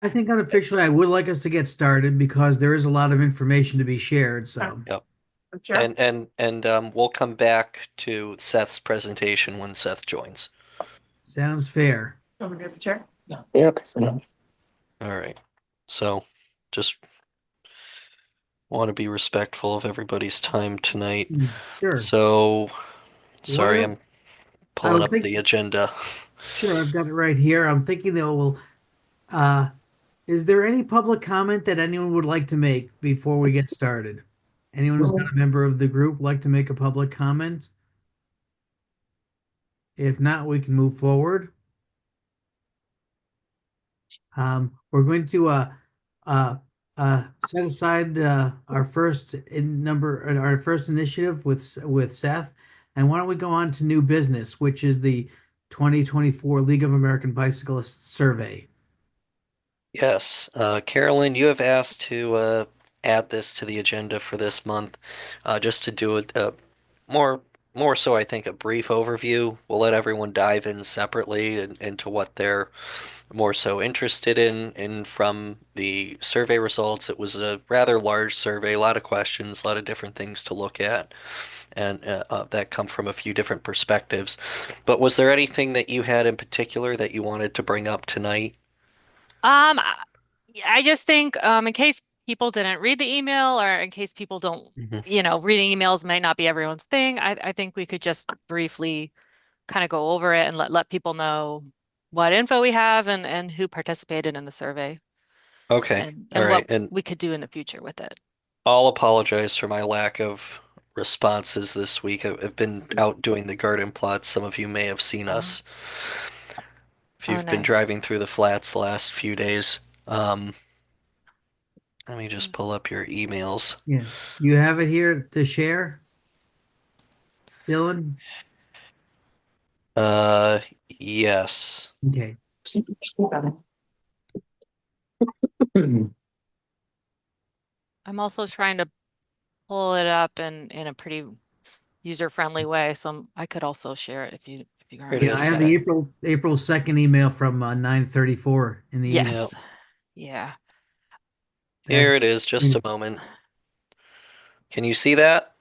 I think unofficially, I would like us to get started because there is a lot of information to be shared. So Yep. Chair? We'll come back to Seth's presentation when Seth joins. sounds fair. Want me to do it for chair? Yeah, okay, for now. All right. So just want to be respectful of everybody's time tonight. Sure. So Why sorry, don't I'm I pulling was up the thinking, agenda. sure, I've got it right here. I'm thinking that uh, is there any public comment that anyone would like to make before we get started? Anyone who's not a member of the group like to make a public comment? If not, we can move forward. We're going to uh, set aside our first initiative with Seth, and why don't we go on to new business, which is the 2024 League of American Bicyclists survey. Yes, Carolyn, you have asked to add this to the agenda for this month, just to do a more more so, I think, a brief overview. We'll let everyone dive in separately into what they're more so interested in from the survey results. It was a rather large survey, a lot of questions, a lot of different things to look at, and that come from a few different perspectives. But was there anything that you had in particular that you wanted to bring up tonight? I I just think in case people didn't read the email or in case people don't, Mhm. reading emails might not be everyone's thing. I think we could just briefly kind of go over it and let people know what info we have and who participated in the survey Okay, all and right, what and we could do in the future with it. I'll apologize for my lack of responses this week. I've been out doing the garden plots. Some of you may have seen Oh, us if oh, you've been nice. driving through the flats the last few days. Um, Let me just pull up your emails. Yeah, you have it here to share, Dylan. Uh, yes. Okay. I'm also trying to pull it up in a pretty user-friendly way, so I could also share it if you Here it aren't Yeah, I looking is. have at the it. April 2nd email from 9:34 in the evening. Yep. Yes. Yeah. That Here it is. Just a it's moment. Can you see that?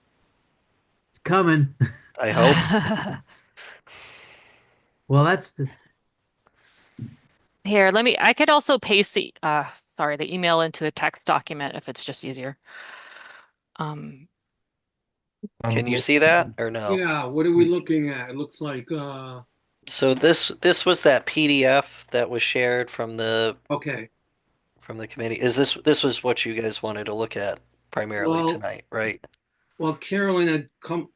coming. I hope. Well, that's the Here, I could also paste the email into a text document if it's just easier. Um, Can you see that or no? Yeah, what are we looking at? It looks like So this was that PDF that was shared okay. from the committee. This was what you guys wanted to look at primarily Well, tonight, right? Carolyn had come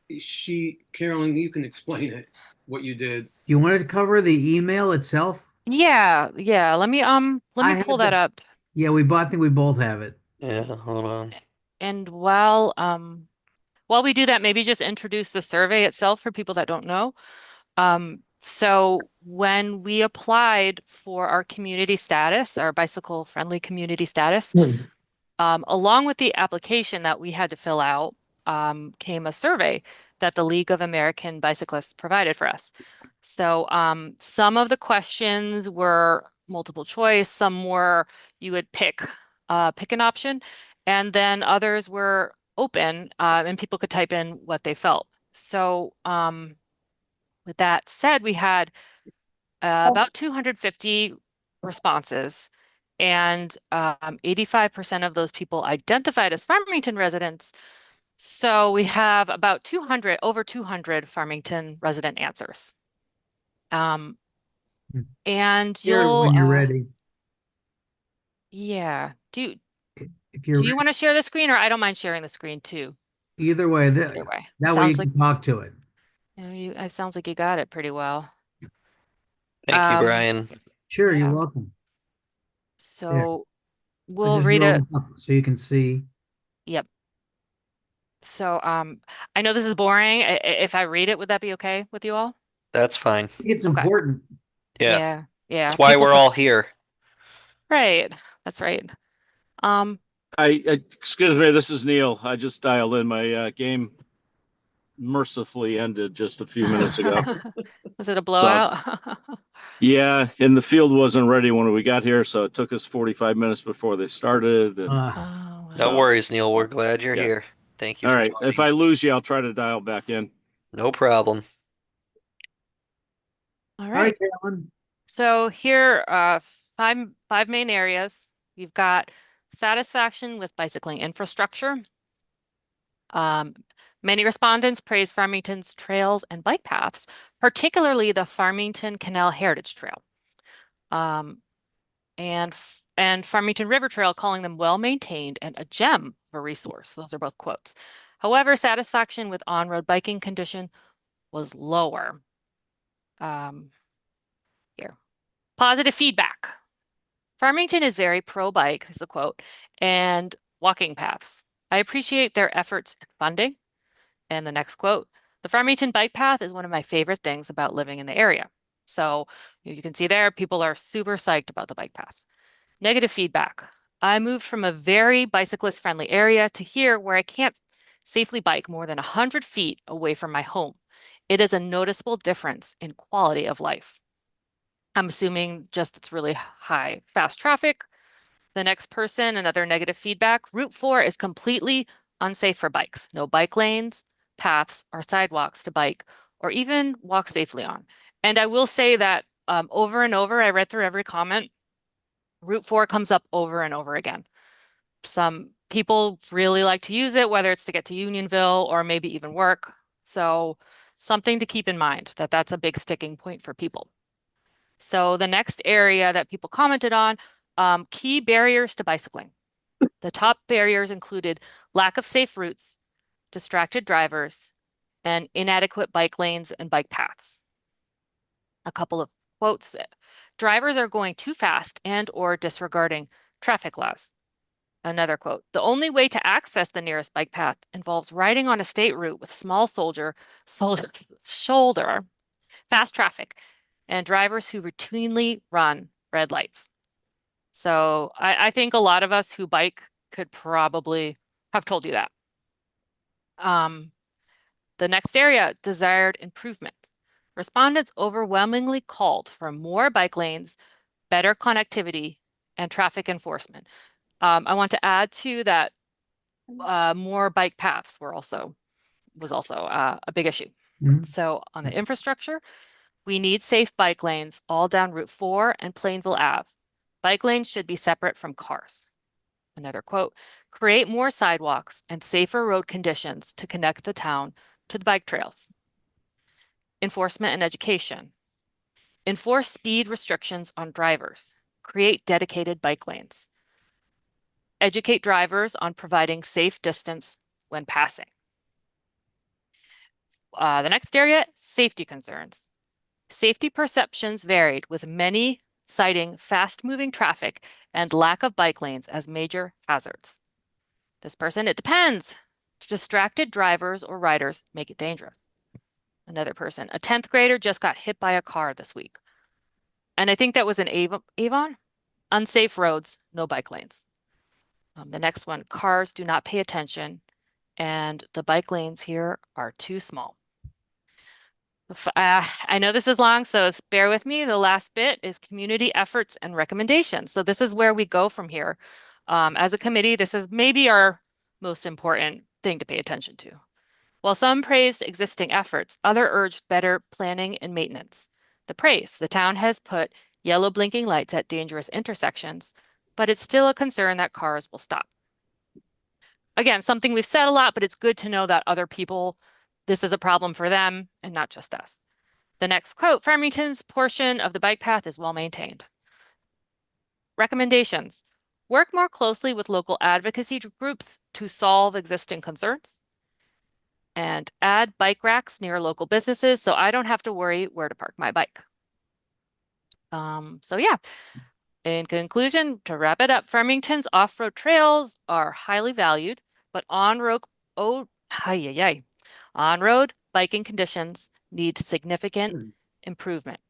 Carolyn, you can explain it, what you did. you wanted to cover the email itself? yeah. Let I me pull had that the up. Yeah, I think we both have it. Yeah, hold on. And while we do that, maybe just introduce the survey itself for people that don't know. So when we applied for our community status, our bicycle friendly community status, along with the application that we had to fill out, came a survey that the League of American Bicyclists provided for us. So some of the questions were multiple choice, some were you would pick an option, and then others were open, and people could type in what they felt. So with that said, we had about 250 responses, and 85% of those people identified as Farmington residents. So we have about 200, over 200 Farmington resident answers. And Share it when you're ready. yeah, If you're do you ready, want to share the screen, or I don't mind sharing the screen too? either way, Either way, that way you sounds like can talk to it. it sounds like you got it pretty well. Thank you, Um, Brian. Sure, you're yeah. welcome. There. So I we'll just read rolled it. this up so you can see. Yep. So I know this is boring. If I read it, would that be okay with you all? That's fine. I think it's Okay. important. Yeah, Yeah. Yeah. that's why we're all here. Right. That's right. Um, Excuse me, this is Neil. I just dialed in. My game mercifully ended just a few minutes ago. was it a So blowout? Yeah, and the field wasn't ready when we got here, so it took us 45 minutes before they started. And Uh, Oh, wow. No So- worries, Neil. We're glad you're Yeah. here. Thank you all for right, if joining. I lose you, I'll try to dial back in. No problem. All all right. right, Carolyn. So here, five main areas. You've got satisfaction with bicycling infrastructure. Many respondents praise Farmington's trails and bike paths, particularly the Farmington Canal Heritage Trail. And Farmington River Trail, calling them well maintained and a gem of a resource. Those are both quotes. However, satisfaction with on-road biking condition was lower. Here, positive feedback. Farmington is very pro-bike, is a quote, and walking paths. I appreciate their efforts and funding. And the next quote, the Farmington bike path is one of my favorite things about living in the area. So you can see there, people are super psyched about the bike path. Negative feedback. I moved from a very bicyclist friendly area to here where I can't safely bike more than 100 feet away from my home. It is a noticeable difference in quality of life. I'm assuming just it's really high, fast traffic. The next person, another negative feedback. Route 4 is completely unsafe for bikes. No bike lanes, paths, or sidewalks to bike or even walk safely on. And I will say that over and over, I read through every comment. Route 4 comes up over and over again. Some people really like to use it, whether it's to get to Unionville or maybe even work. So something to keep in mind that that's a big sticking point for people. So the next area that people commented on, key barriers to bicycling. The top barriers included lack of safe routes, distracted drivers, and inadequate bike lanes and bike paths. A couple of quotes. Drivers are going too fast and or disregarding traffic laws. Another quote, the only way to access the nearest bike path involves riding on a state route with small shoulder, fast traffic, and drivers who routinely run red lights. So I think a lot of us who bike could probably have told you that. The next area, desired improvements. Respondents overwhelmingly called for more bike lanes, better connectivity, and traffic enforcement. I want to add to that more bike paths was also a big issue. Mhm. So on the infrastructure, we need safe bike lanes all down Route 4 and Plainville Ave. Bike lanes should be separate from cars. Another quote, create more sidewalks and safer road conditions to connect the town to the bike trails. Enforcement and education. Enforce speed restrictions on drivers. Create dedicated bike lanes. Educate drivers on providing safe distance when passing. The next area, safety concerns. Safety perceptions varied, with many citing fast-moving traffic and lack of bike lanes as major hazards. This person, it depends. Distracted drivers or riders make it dangerous. Another person, a 10th grader just got hit by a car this week. And I think that was in Avon. Unsafe roads, no bike lanes. The next one, cars do not pay attention and the bike lanes here are too small. I know this is long, so bear with me. The last bit is community efforts and recommendations. So this is where we go from here. As a committee, this is maybe our most important thing to pay attention to. While some praised existing efforts, others urged better planning and maintenance. The town has put yellow blinking lights at dangerous intersections, but it's still a concern that cars will stop. Again, something we've said a lot, but it's good to know that other people, this is a problem for them and not just us. The next quote, Farmington's portion of the bike path is well maintained. Recommendations, work more closely with local advocacy groups to solve existing concerns. And add bike racks near local businesses so I don't have to worry where to park my bike. So yeah, in conclusion, to wrap it up, Farmington's off-road trails are highly valued, but on-road biking conditions need significant improvement.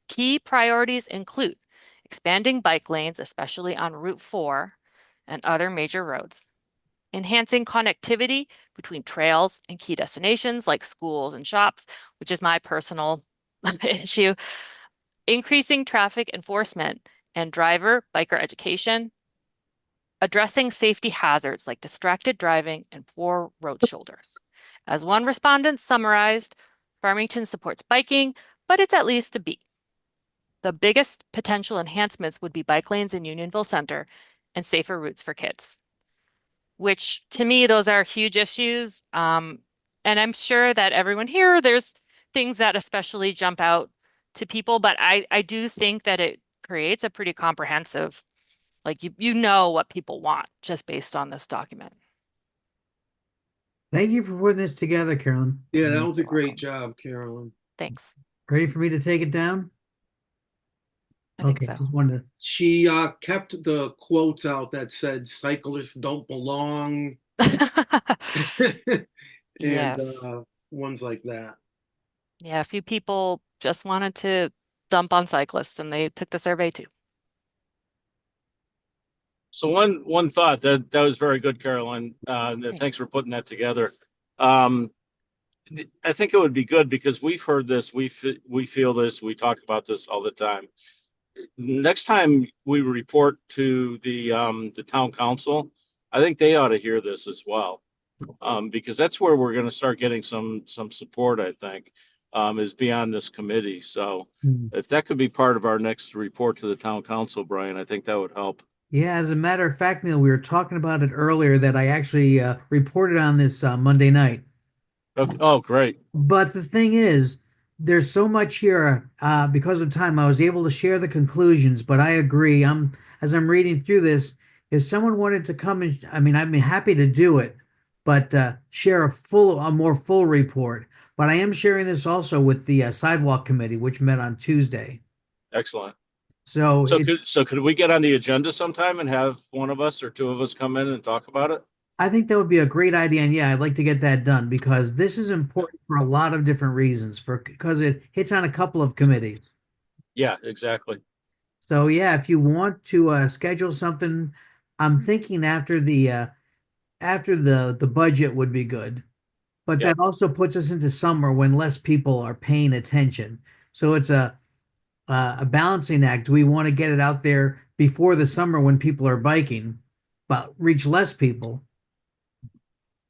Key priorities include expanding bike lanes, especially on Route 4 and other major roads, enhancing connectivity between trails and key destinations like schools and shops, which is my personal issue, increasing traffic enforcement and driver biker education, addressing safety hazards like distracted driving and poor road shoulders. As one respondent summarized, Farmington supports biking, but it's at least a B. The biggest potential enhancements would be bike lanes in Unionville Center and safer routes for kids, which to me, those are huge issues. And I'm sure that everyone here, there's things that especially jump out to people, but I do think that it creates a pretty comprehensive, like you know what people want just based on this document. Thank you for putting this together, Carolyn. Yeah, that was a great job, Carolyn. Thanks. Ready for me to take it down? I think Okay, so. just wanted She kept the quotes out that said cyclists don't belong and Yes. ones like that. Yeah, a few people just wanted to dump on cyclists and they took the survey too. So one thought that was very good, Carolyn. Thanks for putting that together. I think it would be good because we've heard this, we feel this, we talk about this all the time. Next time we report to the town council, I think they ought to hear this as well, because that's where we're going to start getting some support. I think is beyond this committee. So to. if that could be part of our next report to the town council, Brian, I think that would help. Yeah, as a matter of fact, Neil, we were talking about it earlier that I actually reported on this Monday night. Oh, great. But the thing is, there's so much here because of time. I was able to share the conclusions, but I agree. As I'm reading through this, if someone wanted to come and, I mean, I'd be happy to do it, but share a more full report. But I am sharing this also with the sidewalk committee, which met on Tuesday. Excellent. So Could we get on the agenda sometime and have one of us or two of us come in and talk about it? I think that would be a great idea, and yeah, I'd like to get that done because this is important for a lot of different reasons. Because it hits on a couple of committees. Yeah, exactly. So yeah, if you want to schedule something, I'm thinking after the budget would be good. But Yep. that also puts us into summer when less people are paying attention. So it's a balancing act. We want to get it out there before the summer when people are biking, but reach less people.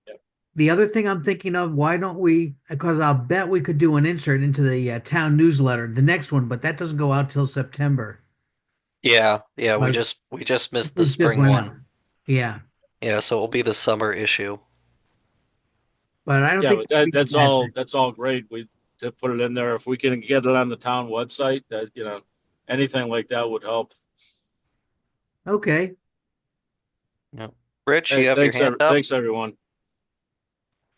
Yep. The other thing I'm thinking of, why don't we, because I'll bet we could do an insert into the town newsletter, the next one, but that doesn't go out till September. Yeah, we Right. just missed the It just spring went one. out. Yeah, Yeah, so it'll be the summer issue. but I don't Yeah, think but that's all great. We to put it in there. If we can get it on the town website, that anything like that would help. Okay. Rich, you have your Thanks, hand up? thanks everyone.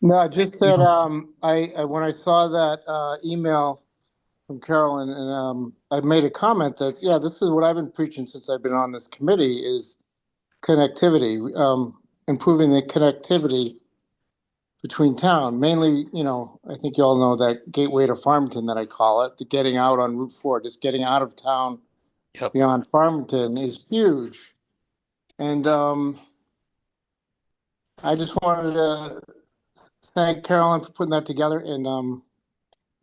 No, just that I when I saw that email from Carolyn, and I made a comment that this is what I've been preaching since I've been on this committee is connectivity, improving the connectivity between town. Mainly, I think you all know that gateway to Farmington that I call it, the getting out on Route 4, just getting out of town Yep. beyond Farmington is huge, and I just wanted to thank Carolyn for putting that together, and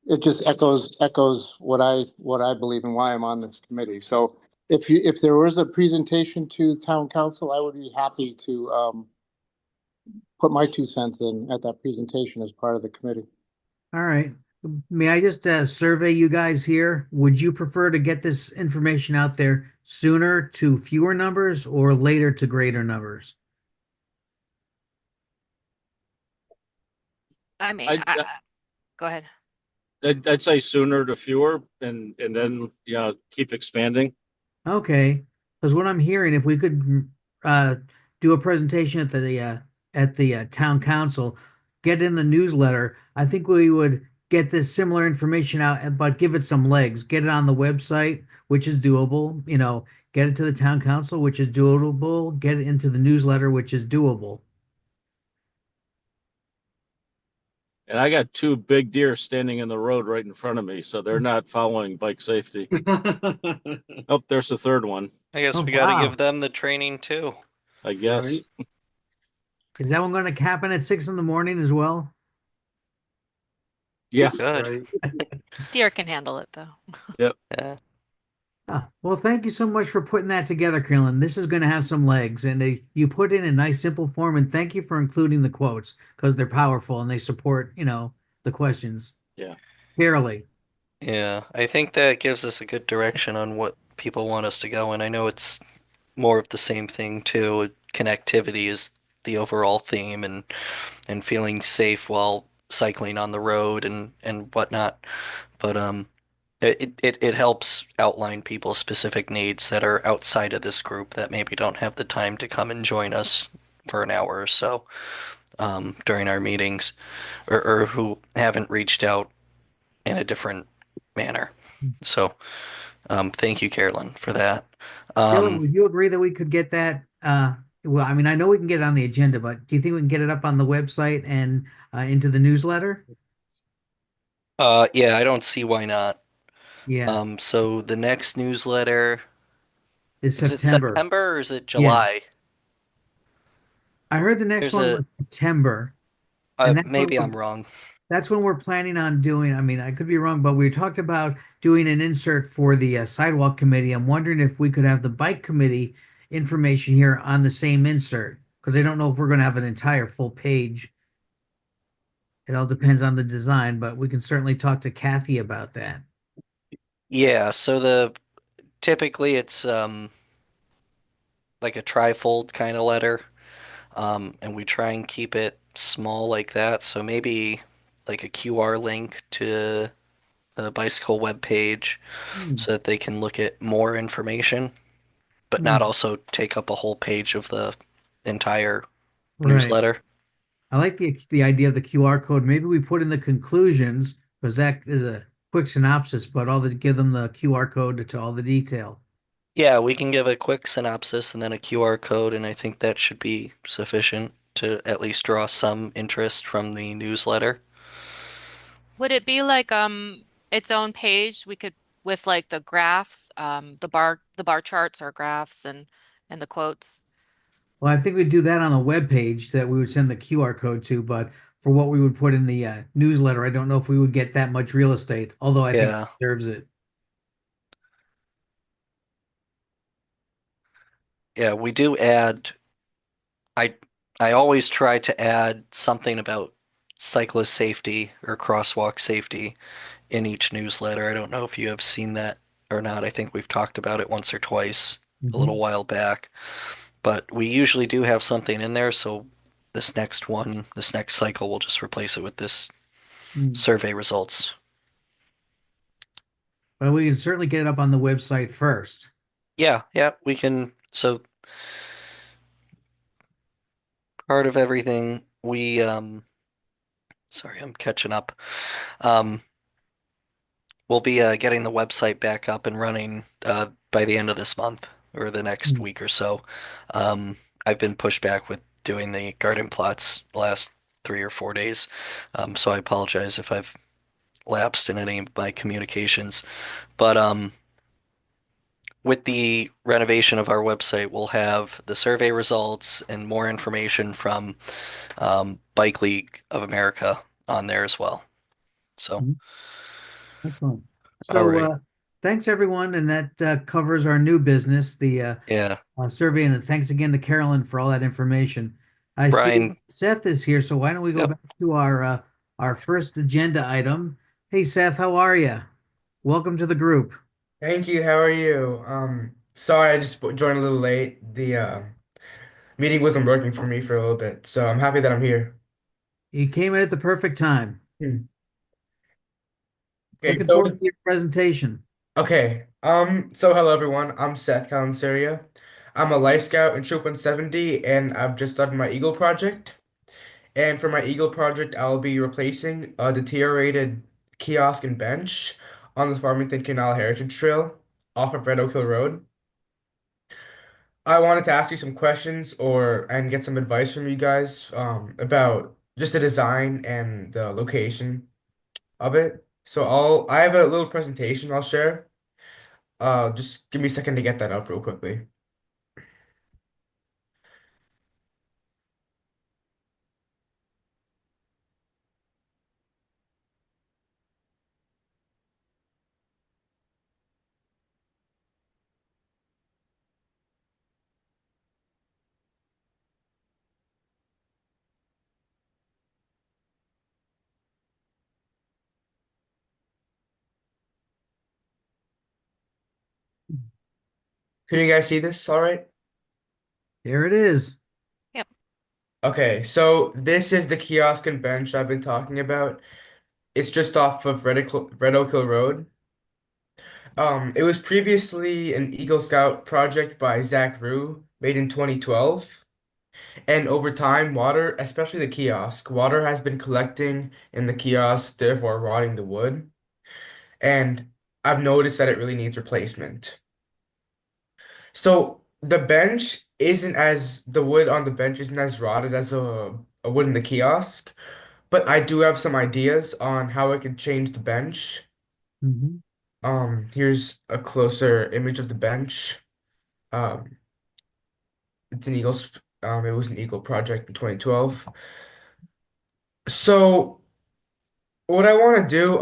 it just echoes what I believe and why I'm on this committee. So if there was a presentation to town council, I would be happy to put my 2 cents in at that presentation as part of the committee. All right. May I just survey you guys here? Would you prefer to get this information out there sooner to fewer numbers or later to greater numbers? I mean, go ahead. I'd say sooner to fewer, and then keep expanding. Okay. Because what I'm hearing, if we could do a presentation at the town council, get in the newsletter, I think we would get this similar information out, but give it some legs. Get it on the website, which is doable. Get it to the town council, which is doable. Get it into the newsletter, which is doable. And I got 2 big deer standing in the road right in front of me, so they're not following bike safety. Oh, there's the third one, I guess Oh, we got to wow. give them the training too. I guess. Right. Is that one going to happen at 6 a.m. as well? Yeah. Good. Right. Deer can handle it though. Yeah. Well, thank you so much for putting that together, Carolyn. This is going to have some legs, and you put in a nice, simple form. And thank you for including the quotes because they're powerful and they support, the questions Yeah. fairly. Yeah, I think that gives us a good direction on what people want us to go in. I know it's more of the same thing too. Connectivity is the overall theme and feeling safe while cycling on the road and whatnot. But it helps outline people's specific needs that are outside of this group that maybe don't have the time to come and join us for an hour or so during our meetings or who haven't reached out in a different manner. So thank you, Carolyn, for that. Carolyn, Um, would you agree that we could get that? Well, I mean, I know we can get it on the agenda, but do you think we can get it up on the website and into the newsletter? yeah, I don't see why not. Yeah, So the next newsletter, it's is it September. September or is it Yeah, July? I heard the next There's one a, was September, and maybe I'm wrong. that's when we're planning on doing. I mean, I could be wrong, but we talked about doing an insert for the sidewalk committee. I'm wondering if we could have the bike committee information here on the same insert because I don't know if we're going to have an entire full page. It all depends on the design, but we can certainly talk to Kathy about that. Yeah, so the typically it's like a trifold kind of letter. And we try and keep it small like that. So maybe like a QR link to the bicycle web page Hmm. so that they can look at more information, but not Hmm. also take up a whole page of the entire Right. newsletter. I like the idea of the QR code. Maybe we put in the conclusions because that is a quick synopsis, but all the give them the QR code to all the detail. Yeah, we can give a quick synopsis and then a QR code, and I think that should be sufficient to at least draw some interest from the newsletter. Would it be like its own page? We could with like the graphs, the bar charts or graphs and the quotes. Well, I think we'd do that on the web page that we would send the QR code to, but for what we would put in the newsletter, I don't know if we would get that much real estate, although I think it Yeah. deserves it. Yeah, we do add I I always try to add something about cyclist safety or crosswalk safety in each newsletter. I don't know if you have seen that or not. I think we've talked about it once or twice a little Mhm. while back, but we usually do have something in there, so this next cycle, we'll just replace it with this Mm. survey results. But we can certainly get it up on the website first. Yeah, yeah, we can. So part of everything we sorry, I'm catching up. Um, we'll be getting the website back up and running by the end of this month or the next Mm. week or so. Um, I've been pushed back with doing the garden plots the last 3 or 4 days, so I apologize if I've lapsed in any of my communications. But with the renovation of our website, we'll have the survey results and more information from Bike League of America on there as well. So, Mhm. Excellent. all So, right. thanks everyone, and that covers our new business, the Yeah. survey. And thanks again to Carolyn for all that information. I see Brian, Seth is here, so why don't we go yep. back to our first agenda item? Hey, Seth, how are you? Welcome to the group. Thank you. How are you? Sorry, I just joined a little late. The meeting wasn't working for me for a little bit, so I'm happy that I'm here. You came in at the perfect time. Hmm. Okay, Looking so forward to your presentation. so hello everyone. I'm Seth Calanseria. I'm a Life Scout in Troop 170, and I've just started my Eagle project. And for my Eagle project, I'll be replacing a deteriorated kiosk and bench on the Farmington Canal Heritage Trail off of Red Oak Hill Road. I wanted to ask you some questions and get some advice from you guys about just the design and the location of it. So I have a little presentation I'll share. Just give me a second to get that up real quickly. Can you guys see this all right? There it is. Yep. Okay, so this is the kiosk and bench I've been talking about. It's just off of Red Oak Hill Road. It was previously an Eagle Scout project by Zach Rue, made in 2012. And over time, water, especially the kiosk, water has been collecting in the kiosk, therefore rotting the wood. And I've noticed that it really needs replacement. So the bench isn't as the wood on the bench isn't as rotted as a wood in the kiosk, but I do have some ideas on how I could change the bench. Mhm. Here's a closer image of the bench. Um, it's an it was an Eagle project in 2012. So what I want to do,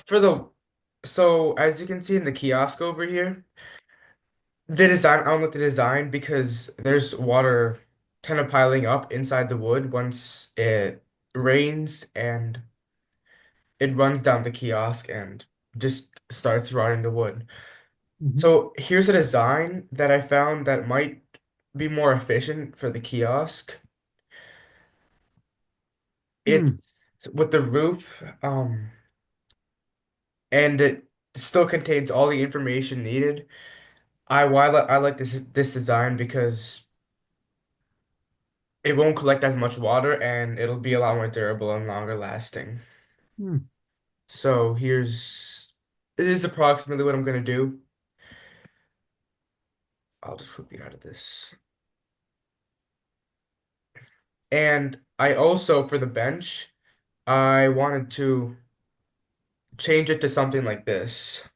for the so as you can see in the kiosk over here, the design, I don't like the design because there's water kind of piling up inside the wood once it rains and it runs down the kiosk and just starts rotting the wood. Mhm. So here's a design that I found that might be more efficient for the kiosk. It's Hmm. with the roof, and it still contains all the information needed. I like this design because it won't collect as much water and it'll be a lot more durable and longer lasting. Hmm. So this is approximately what I'm gonna do. I'll just quickly out of this. And I also, for the bench, I wanted to change it to something like this.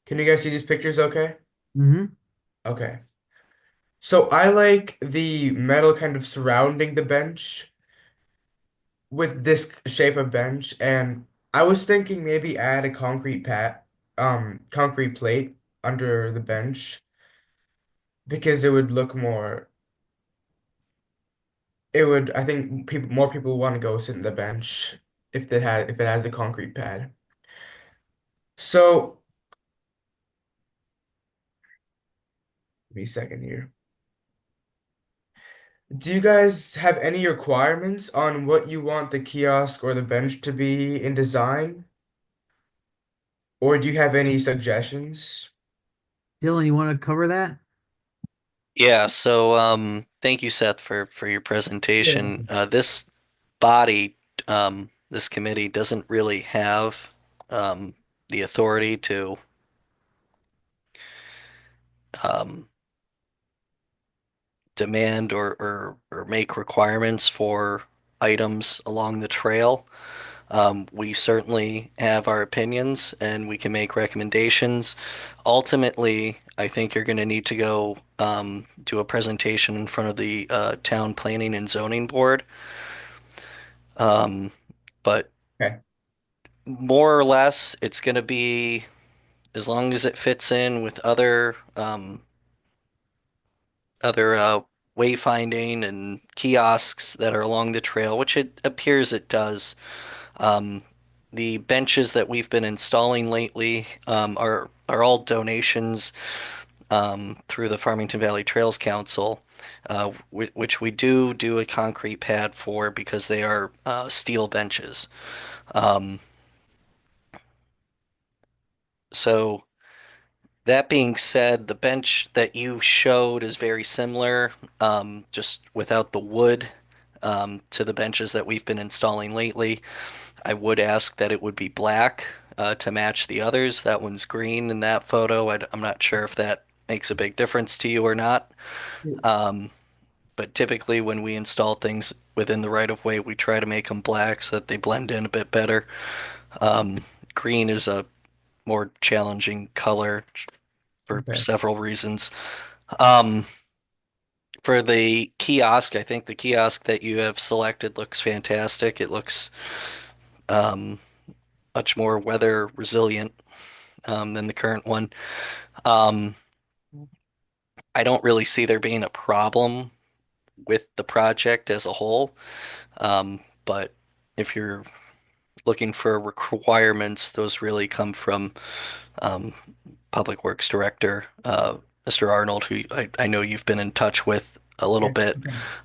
Can you guys see these pictures okay? Mhm. Okay. So I like the metal kind of surrounding the bench with this shape of bench, and I was thinking maybe add a concrete plate under the bench because it would look more, I think more people want to go sit in the bench if it has a concrete pad. So, give me a second here. Do you guys have any requirements on what you want the kiosk or the bench to be in design? Or do you have any suggestions? Dylan, you want to cover that? Yeah, so thank you, Seth, for your presentation. This body, this committee doesn't really have the authority to um, demand or make requirements for items along the trail. We certainly have our opinions and we can make recommendations. Ultimately, I think you're going to need to go do a presentation in front of the town planning and zoning board. Um, but Okay. more or less, it's going to be as long as it fits in with other wayfinding and kiosks that are along the trail, which it appears it does. Um, the benches that we've been installing lately are all donations through the Farmington Valley Trails Council, which we do a concrete pad for because they are steel benches. Um, so that being said, the bench that you showed is very similar, just without the wood, to the benches that we've been installing lately. I would ask that it would be black, to match the others. That one's green in that photo. I'm not sure if that makes a big difference to you or not. Um, but typically when we install things within the right of way, we try to make them black so that they blend in a bit better. Um, Green is a more challenging color for Okay. several reasons. Um, for the kiosk, I think the kiosk that you have selected looks fantastic. It looks um, much more weather resilient than the current one. Um, I don't really see there being a problem with the project as a whole. But if you're looking for requirements, those really come from um, Public Works Director, Mr. Arnold, who I know you've been in touch with a little Yeah, bit,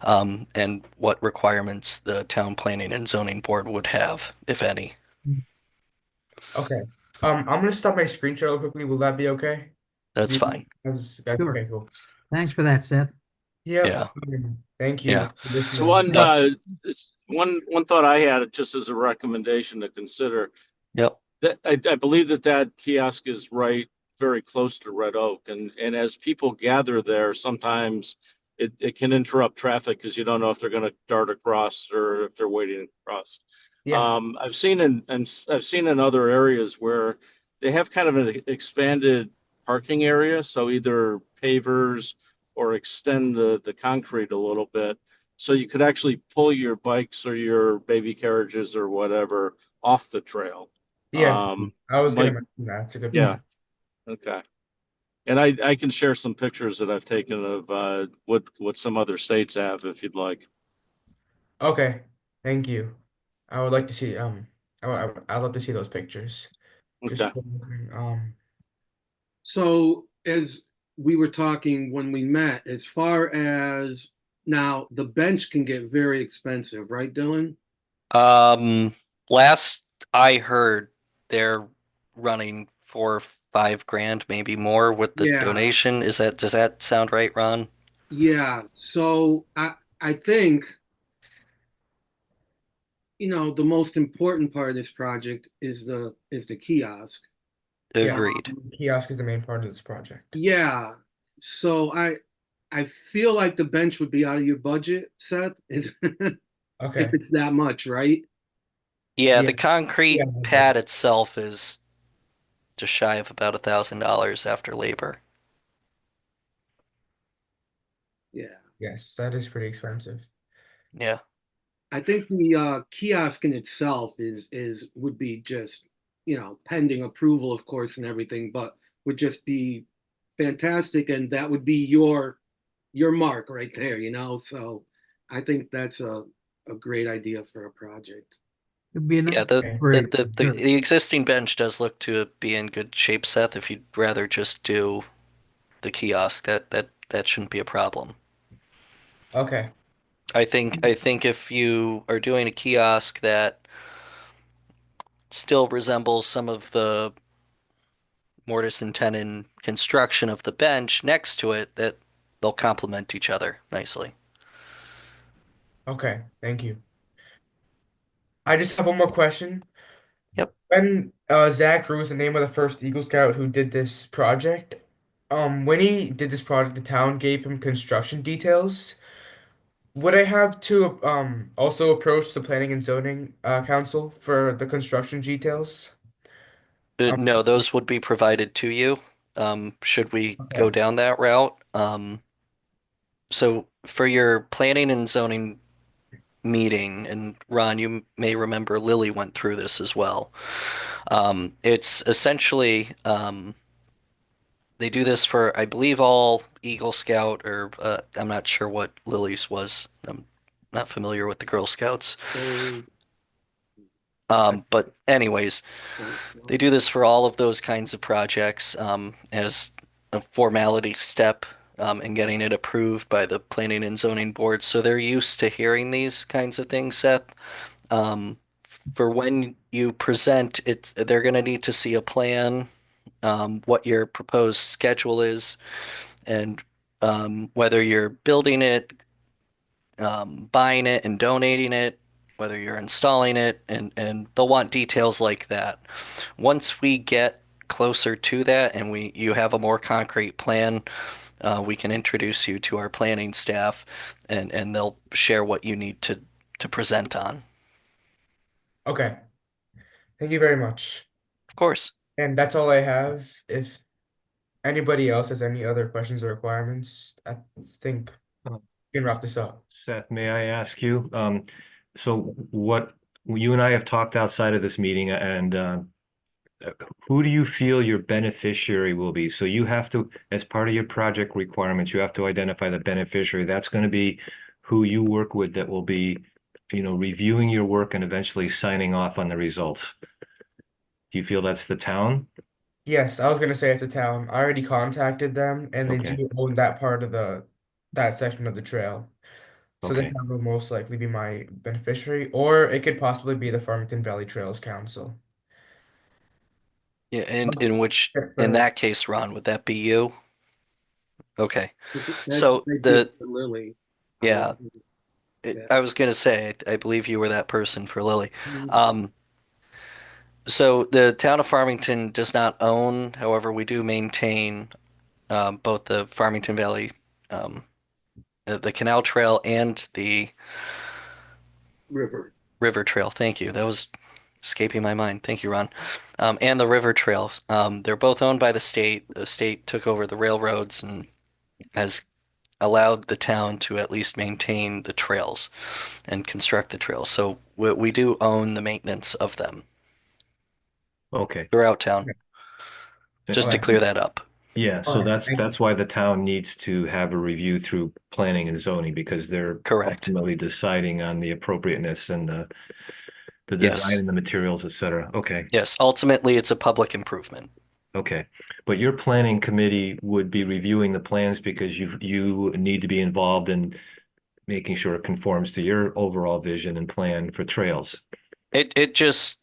okay. and what requirements the Town Planning and Zoning Board would have, if any. Okay. I'm gonna stop my screen share real quickly. Will that be okay? That's fine. Guys, Sure. okay, cool. Thanks for that, Seth. Yep. Yeah. Thank Yeah. you for So listening. one, But one thought I had just as a recommendation to consider, yep. that I believe that kiosk is right very close to Red Oak, and as people gather there, sometimes it can interrupt traffic because you don't know if they're going to dart across or if they're waiting across. Yeah. I've seen I've seen in other areas where they have kind of an expanded parking area, so either pavers or extend the concrete a little bit, so you could actually pull your bikes or your baby carriages or whatever off the trail. Yeah. I was gonna Like, mention that. It's a good yeah, point. okay. And I can share some pictures that I've taken of what some other states have if you'd like. Okay. Thank you. I would like to see I'd love to see those pictures. Just Okay. So as we were talking when we met, as far as now, the bench can get very expensive, right, Dylan? Last I heard, they're running 4 or 5 grand, maybe more with the Yeah, donation. Does that sound right, Ron? yeah. So I think, the most important part of this project is the kiosk. Yes, Agreed. kiosk is the main part of this project. Yeah. So I feel like the bench would be out of your budget, Seth, if Okay. it's that much, right? Yeah, Yeah. the concrete Yeah. pad itself is just shy of about $1,000 after labor. Yeah. Yes, that is pretty expensive. Yeah. I think the kiosk in itself would be just, pending approval, of course, and everything, but would just be fantastic, and that would be your mark right there. So I think that's a great idea for a project. It'd be a nice Yeah, Okay. break, for sure. the existing bench does look to be in good shape, Seth. If you'd rather just do the kiosk, that shouldn't be a problem. Okay. I think if you are doing a kiosk that still resembles some of the mortise and tenon construction of the bench next to it, that they'll complement each other nicely. Okay. Thank you. I just have one more question. Yep. When Zach Drew was the name of the first Eagle Scout who did this project, when he did this project, the town gave him construction details. Would I have to also approach the Planning and Zoning Council for the construction details? No, those would be provided to you, should we go Okay. down that route. So for your planning and zoning meeting, and Ron, you may remember Lily went through this as well. It's essentially, they do this for, I believe, all Eagle Scout, or I'm not sure what Lily's was. I'm not familiar with the Girl Scouts. So, But anyways, they do this for all of those kinds of projects, as a formality step, in getting it approved by the Planning and Zoning Board. So they're used to hearing these kinds of things, Seth. Um, for when you present it, they're going to need to see a plan, what your proposed schedule is, and whether you're building it, buying it and donating it, whether you're installing it, and they'll want details like that. Once we get closer to that and you have a more concrete plan, we can introduce you to our planning staff, and they'll share what you need to present on. Okay. Thank you very much. Of course. And that's all I have. If anybody else has any other questions or requirements, I think we can wrap this up. Seth, may I ask you, so what, you and I have talked outside of this meeting, and who do you feel your beneficiary will be? So you have to, as part of your project requirements, you have to identify the beneficiary. That's going to be who you work with, that will be, reviewing your work and eventually signing off on the results. Do you feel that's the town? Yes, I was gonna say it's a town. I already contacted them, and they Okay, do own that part of that section of the trail. So the okay. town will most likely be my beneficiary, or it could possibly be the Farmington Valley Trails Council. Yeah, and Okay, in for- that case, Ron, would that be you? Okay. That So might be for Lily. yeah, Yeah. I was gonna say, I believe you were that person for Lily. Um, so the town of Farmington does not own, however, we do maintain both the Farmington Valley, um, the Canal Trail and the River. River Trail. Thank you. That was escaping my mind. Thank you, Ron. And the River Trails. They're both owned by the state. The state took over the railroads and has allowed the town to at least maintain the trails and construct the trails. So we do own the maintenance of them Okay. throughout town, just to okay. clear that up. Yeah, All so right, thank you. that's why the town needs to have a review through planning and zoning because they're Correct. ultimately deciding on the appropriateness and the design Yes. and the materials, et cetera. Okay. Yes. Ultimately, it's a public improvement. Okay. But your planning committee would be reviewing the plans because you need to be involved in making sure it conforms to your overall vision and plan for trails. It just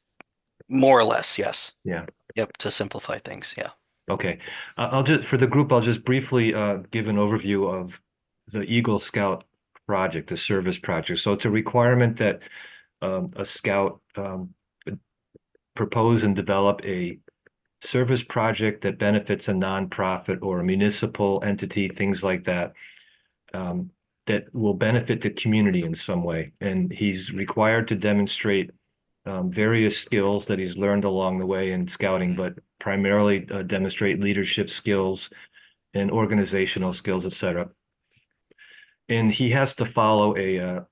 more or less, yes. Yeah. Yep, to simplify things, yeah. Okay. I'll just for the group, I'll just briefly give an overview of the Eagle Scout project, the service project. So it's a requirement that a scout propose and develop a service project that benefits a nonprofit or a municipal entity, things like that, that will benefit the community in some way. And he's required to demonstrate various skills that he's learned along the way in scouting, but primarily demonstrate leadership skills and organizational skills, et cetera. And he has to follow a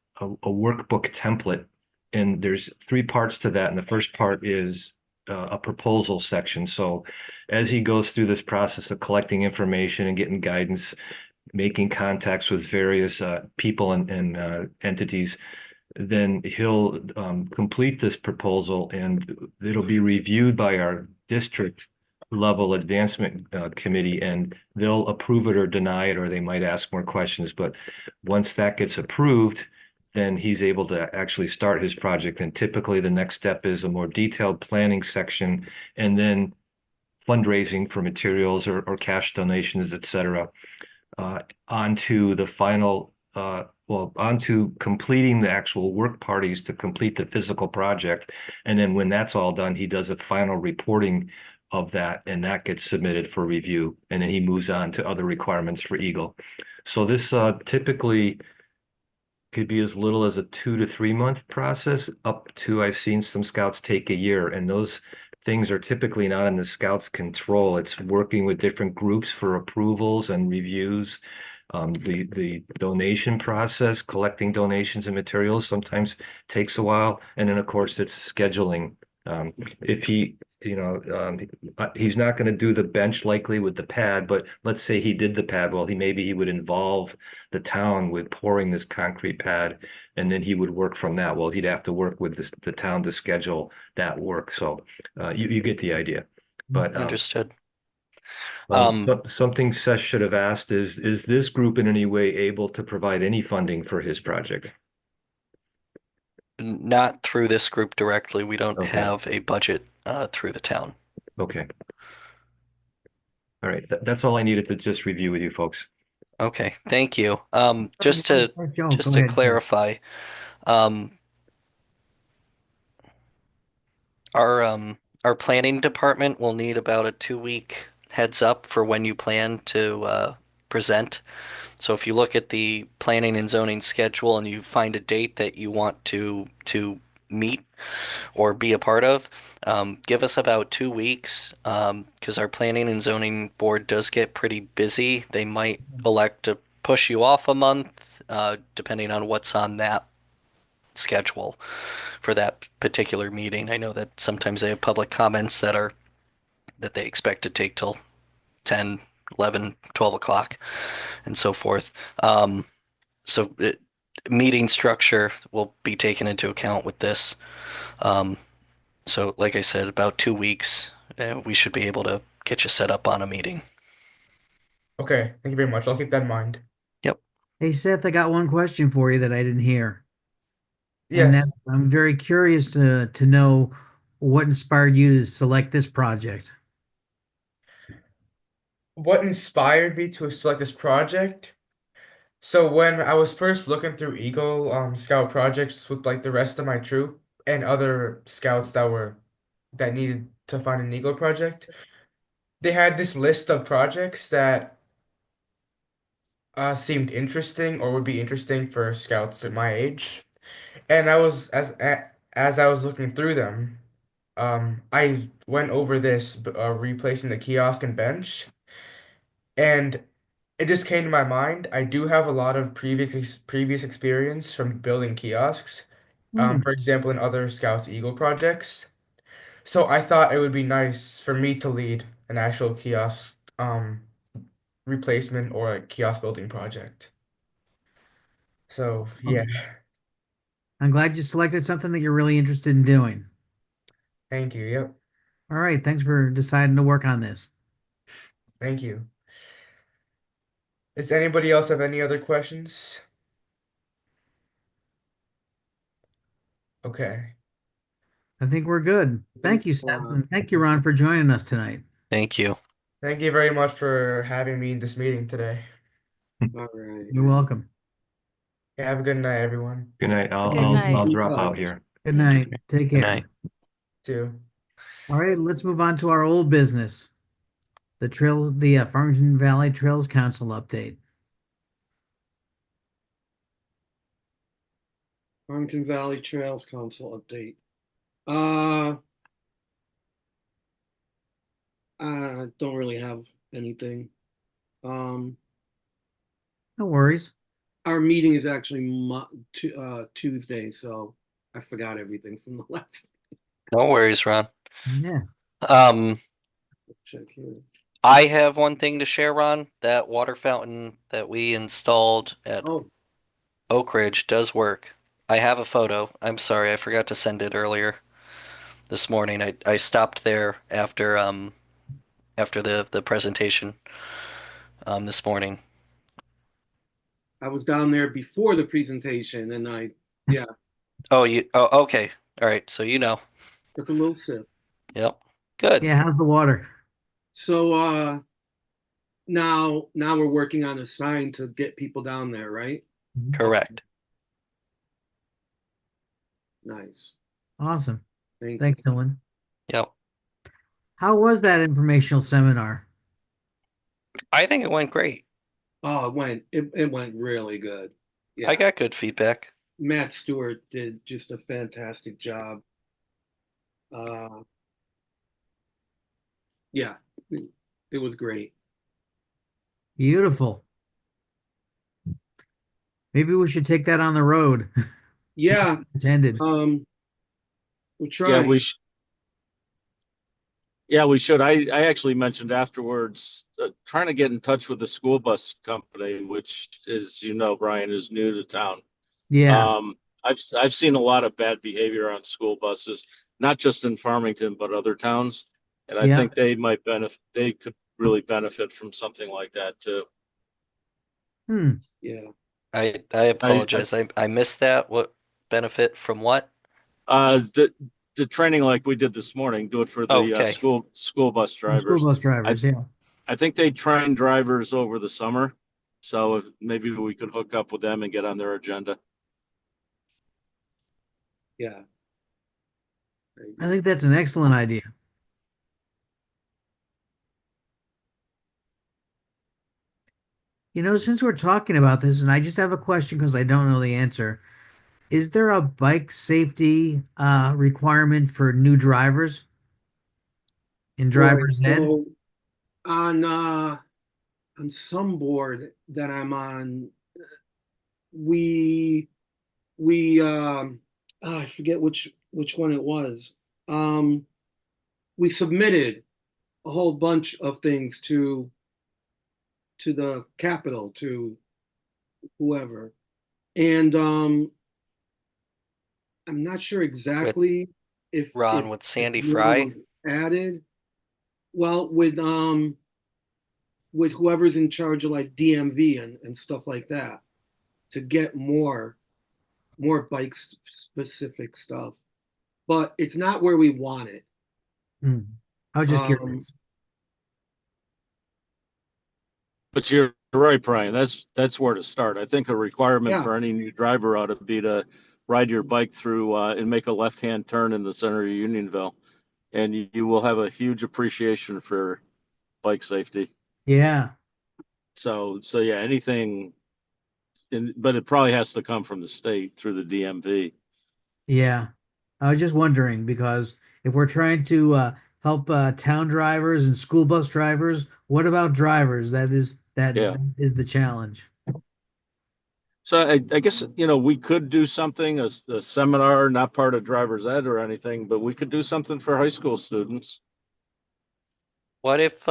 workbook template. And there's three parts to that. And the first part is a proposal section. So as he goes through this process of collecting information and getting guidance, making contacts with various people and entities, then he'll complete this proposal and it'll be reviewed by our district level advancement committee and they'll approve it or deny it, or they might ask more questions. But once that gets approved, then he's able to actually start his project. And typically the next step is a more detailed planning section and then fundraising for materials or cash donations, et cetera, onto the final onto completing the actual work parties to complete the physical project. And then when that's all done, he does a final reporting of that and that gets submitted for review. And then he moves on to other requirements for Eagle. So this typically could be as little as a 2 to 3 month process up to I've seen some scouts take a year, and those things are typically not in the scouts' control. It's working with different groups for approvals and reviews. The donation process, collecting donations and materials sometimes takes a while. And then of course it's scheduling. If he, he's not going to do the bench likely with the pad, but let's say he did the pad. Well, maybe he would involve the town with pouring this concrete pad, and then he would work from that. Well, he'd have to work with the town to schedule that work. So you get the idea. But Understood. something Seth should have asked is this group in any way able to provide any funding for his project? Not through this group directly. We don't Okay. have a budget through the town. Okay. All right. That's all I needed to just review with you folks. Okay, thank you. Just to Thanks, Joe. just Go to ahead. clarify, our planning department will need about a 2 week heads up for when you plan to present. So if you look at the planning and zoning schedule and you find a date that you want to meet or be a part of, give us about 2 weeks, because our planning and zoning board does get pretty busy. They might elect to push you off a month, depending on what's on that schedule for that particular meeting. I know that sometimes they have public comments that they expect to take till 10, 11, 12 o'clock and so forth. So meeting structure will be taken into account with this. So like I said, about 2 weeks, we should be able to get you set up on a meeting. Okay, thank you very much. I'll keep that in mind. Yep. Hey, Seth, I got one question for you that I didn't hear. And Yes. that I'm very curious to know what inspired you to select this project. What inspired me to select this project? So when I was first looking through Eagle Scout projects with like the rest of my troop and other scouts that needed to find an Eagle project, they had this list of projects that seemed interesting or would be interesting for scouts at my age. And I was as I was looking through them, I went over this replacing the kiosk and bench, and it just came to my mind. I do have a lot of previous experience from building kiosks, Hmm. for example, in other Scouts Eagle projects. So I thought it would be nice for me to lead an actual kiosk replacement or a kiosk building project. So yeah, I'm glad you selected something that you're really interested in doing. thank you. Yep, All right, thanks for deciding to work on this. thank you. Does anybody else have any other questions? Okay. I think we're good. Thank you, Seth, and thank you, Ron, for joining us tonight. Thank you. Thank you very much for having me in this meeting today. All right. You're welcome. Yeah, have a good night, everyone. Good night. Good night. I'll drop out here. Good night. Take Good care. night. Too. All right, let's move on to our old business. The Farmington Valley Trails Council update. Farmington Valley Trails Council update. Uh, I don't really have anything. Um, No worries. our meeting is actually Tuesday, so I forgot everything from the last No worries, Ron. Yeah. Um, check here. I have one thing to share, Ron. That water fountain that we installed at Oh, Oak Ridge does work. I have a photo. I'm sorry, I forgot to send it earlier this morning. I stopped there after the presentation this morning. I was down there before the presentation, and yeah, Oh, okay. All right, so you know. took a little sip. Yep. Good. Yeah, how's the water? So now we're working on a sign to get people down there, right? Correct. Nice. Awesome. Thank Thanks, you. Dylan. Yep. How was that informational seminar? I think it went great. Oh, it went really good. Yeah. I got good feedback. Matt Stewart did just a fantastic job. Yeah, it was great. Beautiful. Maybe we should take that on the road. Yeah, Intended. we're Yeah, trying. we should. I actually mentioned afterwards trying to get in touch with the school bus company, which is, Brian, is new to town. Yeah. I've seen a lot of bad behavior on school buses, not just in Farmington, but other towns. And I Yeah. think they could really benefit from something like that too. Yeah. I apologize. I missed that. What benefit from what? The training like we did this morning, do it for the Okay. school bus School drivers. bus drivers, yeah. I think they train drivers over the summer, so maybe we could hook up with them and get on their agenda. Yeah. I think that's an excellent idea. Since we're talking about this, and I just have a question because I don't know the answer. Is there a bike safety requirement for new drivers in driver's ed? So on some board that I'm on, we I forget which one it was. We submitted a whole bunch of things to the Capitol, to whoever, and I'm not sure exactly if Ron with Sandy one Fry. was added. Well, with whoever's in charge of like DMV and stuff like that, to get more bike specific stuff. But it's not where we want it. Hmm. I was just Um, curious. But you're right, Brian. That's where to start. I think a requirement Yeah. for any new driver ought to be to ride your bike through and make a left-hand turn in the center of Unionville, and you will have a huge appreciation for bike safety. Yeah. So yeah, anything, but it probably has to come from the state through the DMV. Yeah. I was just wondering because if we're trying to help town drivers and school bus drivers, what about drivers? That Yeah. is the challenge. So I guess, we could do something, a seminar, not part of driver's ed or anything, but we could do something for high school students. What if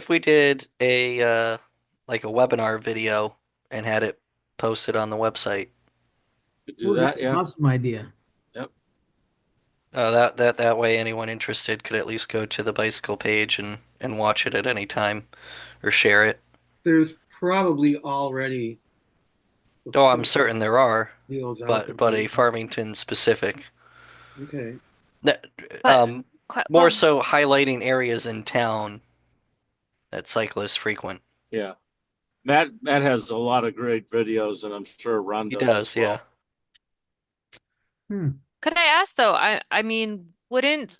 we did a like a webinar video and had it posted on the website? Could do Well, that, that's an yeah. awesome idea. Yep. That way anyone interested could at least go to the bicycle page and watch it at any time or share it. there's probably already Oh, I'm certain there are, deals out there. but a Farmington specific. Okay. But More well, so highlighting areas in town that cyclists frequent. Yeah. Matt has a lot of great videos, and I'm sure Ron He does. does, as well. Hmm. could I ask though, I mean, wouldn't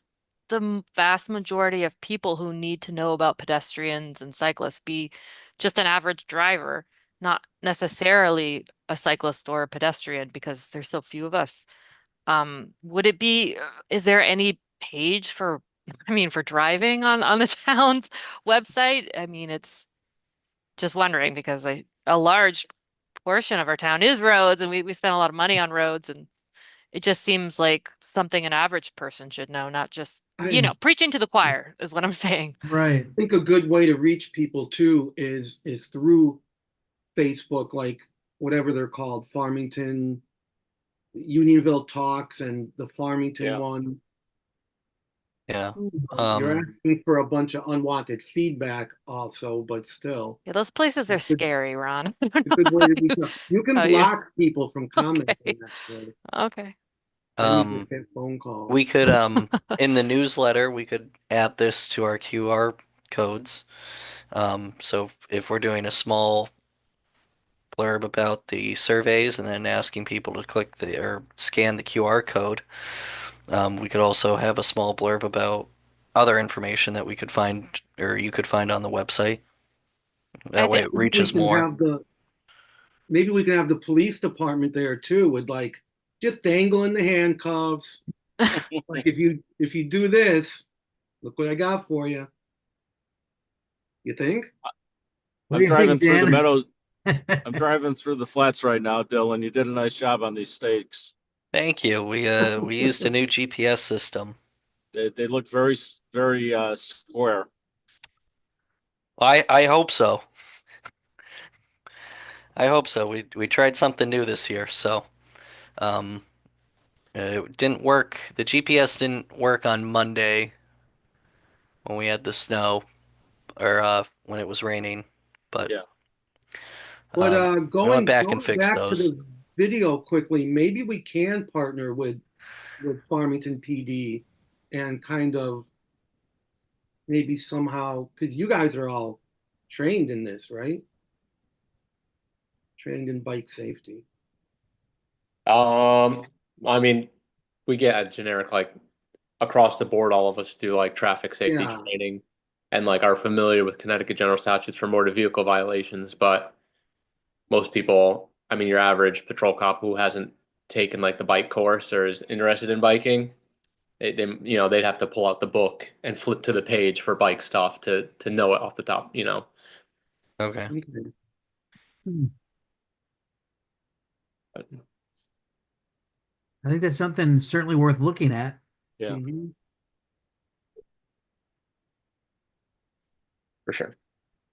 the vast majority of people who need to know about pedestrians and cyclists be just an average driver, not necessarily a cyclist or a pedestrian because there's so few of us? Would it be, is there any page for, I mean, for driving on the town's website? I mean, it's just wondering because a large portion of our town is roads and we spend a lot of money on roads, and it just seems like something an average person should know, not just, I preaching to the choir is what I'm saying. Right. think a good way to reach people too is through Facebook, like whatever they're called, Farmington, Unionville Talks, and the Farmington Yeah. one. Yeah. You're asking for a bunch of unwanted feedback also, but still. Yeah, those places are It's a- scary, Ron. I don't It's a good know way to how you- reach out. You can how you- block people from commenting Okay. actually. Okay. And you just get phone calls. We could in the newsletter we could add this to our QR codes. So if we're doing a small blurb about the surveys and then asking people to click or scan the QR code, we could also have a small blurb about other information that we could find or you could find on the website. That way it Maybe reaches we can more. have maybe we can have the police department there too, with like just dangling the handcuffs. Like if you do this, look what I got for you. You think? What I'm do you driving think, through the Dan? meadows. I'm driving through the flats right now, Dylan. You did a nice job on these stakes. Thank you. We used a new GPS system. They look very square. I hope so. I hope so. We tried something new this year, so it didn't work. The GPS didn't work on Monday when we had the snow or when it was raining, but Yeah. But I went going back and fixed back to those. the video quickly, maybe we can partner with Farmington PD and kind of maybe somehow, because you guys are all trained in this, right? Trained in bike safety. I mean, we get a generic like across the board, all of us do like traffic safety Yeah. training and like are familiar with Connecticut general statutes for motor vehicle violations, but most people, I mean, your average patrol cop who hasn't taken like the bike course or is interested in biking, they'd have to pull out the book and flip to the page for bike stuff to know it off the top, Okay. Okay. But I think that's something certainly worth looking at. Yeah. Mhm. for sure.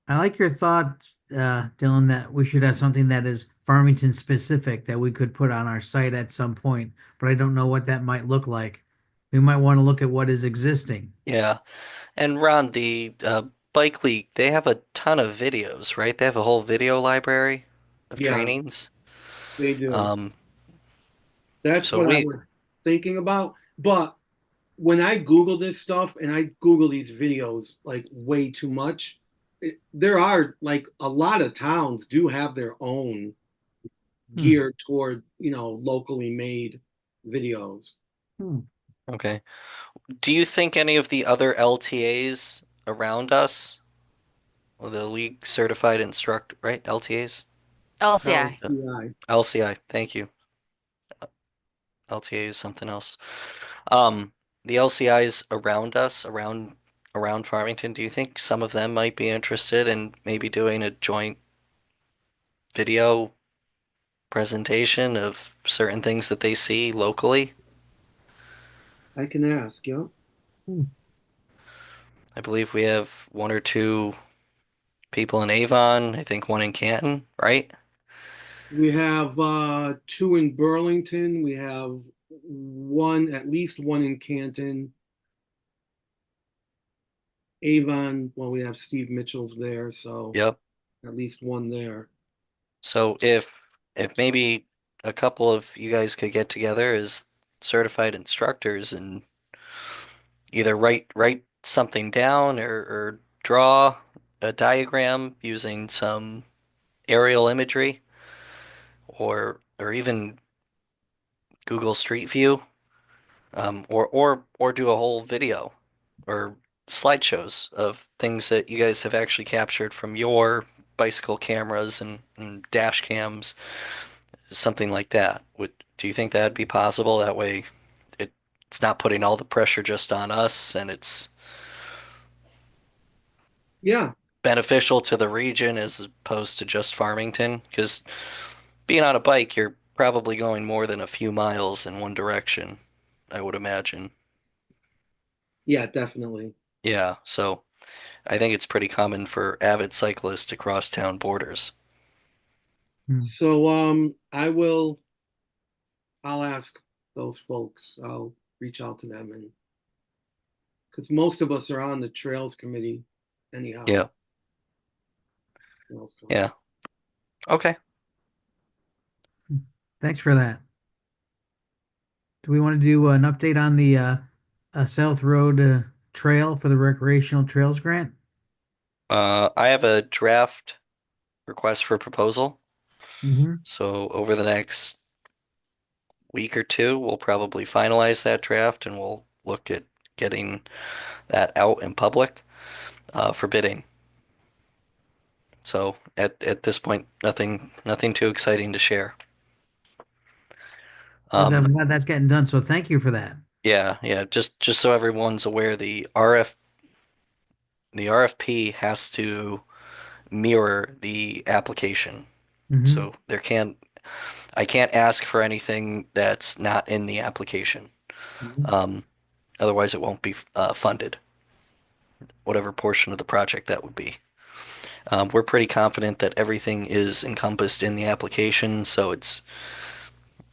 I like your thought, Dylan, that we should have something that is Farmington specific that we could put on our site at some point, but I don't know what that might look like. we might want to look at what is existing. Yeah. And Ron, the Bike League, they have a ton of videos, right? They have a whole video library of Yeah, trainings. they do. Um, That's so what I we, was thinking about. But when I Google this stuff and I Google these videos like way too much, there are like a lot of towns do have their own geared toward, locally made videos. okay. Do you think any of the other LTAs around us, or the league certified instructor, right? LTAs? LCI. LCI. LCI, thank you. LTA is something else. Um, the LCIs around us, around Farmington, do you think some of them might be interested in maybe doing a joint video presentation of certain things that they see locally? I can ask, yeah. I believe we have one or two people in Avon, I think one in Canton, right? We have two in Burlington. We have at least one in Canton. Avon, well, we have Steve Mitchell's there, so Yep. at least one there. So if maybe a couple of you guys could get together as certified instructors and either write something down or draw a diagram using some aerial imagery or even Google Street View, or do a whole video or slideshows of things that you guys have actually captured from your bicycle cameras and dash cams, something like that. Do you think that'd be possible? That way it's not putting all the pressure just on us and it's Yeah, beneficial to the region as opposed to just Farmington. Because being on a bike, you're probably going more than a few miles in one direction, I would imagine. yeah, definitely. Yeah, so I think it's pretty common for avid cyclists to cross town borders. So I'll ask those folks. I'll reach out to them and because most of us are on the trails committee anyhow. Yeah, Trails yeah. committee. Okay. Thanks for that. Do we want to do an update on the South Road Trail for the Recreational Trails Grant? I have a draft request for proposal. Mm-hmm. So over the next week or two, we'll probably finalize that draft and we'll look at getting that out in public for bidding. So at this point, nothing too exciting to share. I'm glad that's getting done. So thank you for that. Yeah. Just so everyone's aware, the RFP has to mirror the application. Mhm. So I can't ask for anything that's not in the application. Mhm. Otherwise, it won't be funded, whatever portion of the project that would be. We're pretty confident that everything is encompassed in the application, so it's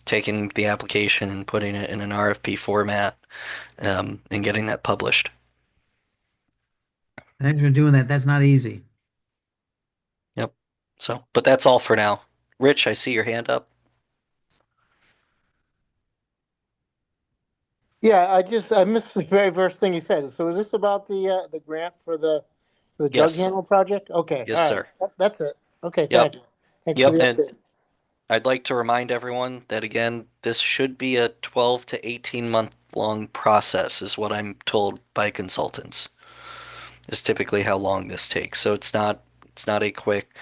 taking the application and putting it in an RFP format and getting that published. Thanks for doing that. That's not easy. Yep. So, but that's all for now. Rich, I see your hand up. Yeah, I missed the very first thing you said. So is this about the grant for the jug Yes. handle project? Okay, Yes, all sir. right. That's it. Okay, Yep. thank you. Thanks for Yep, the and update. I'd like to remind everyone that again, this should be a 12 to 18 month long process, is what I'm told by consultants. Is typically how long this takes. So it's not a quick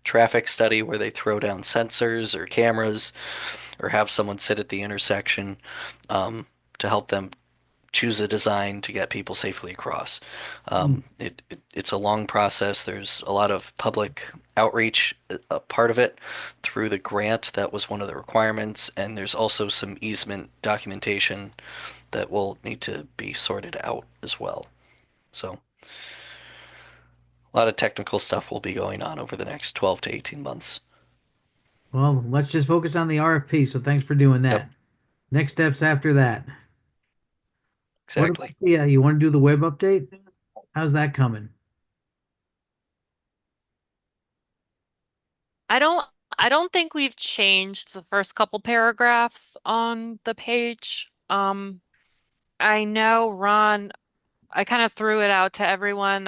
traffic study where they throw down sensors or cameras or have someone sit at the intersection to help them choose a design to get people safely across. It's a long process. There's a lot of public outreach, a part of it through the grant. That was one of the requirements, and there's also some easement documentation that will need to be sorted out as well. So a lot of technical stuff will be going on over the next 12 to 18 months. Well, let's just focus on the RFP. So thanks for doing that. Yep. Next steps after that. What exactly. about you want to do the web update? How's that coming? I don't I don't think we've changed the first couple paragraphs on the page. I know Ron, I kind of threw it out to everyone.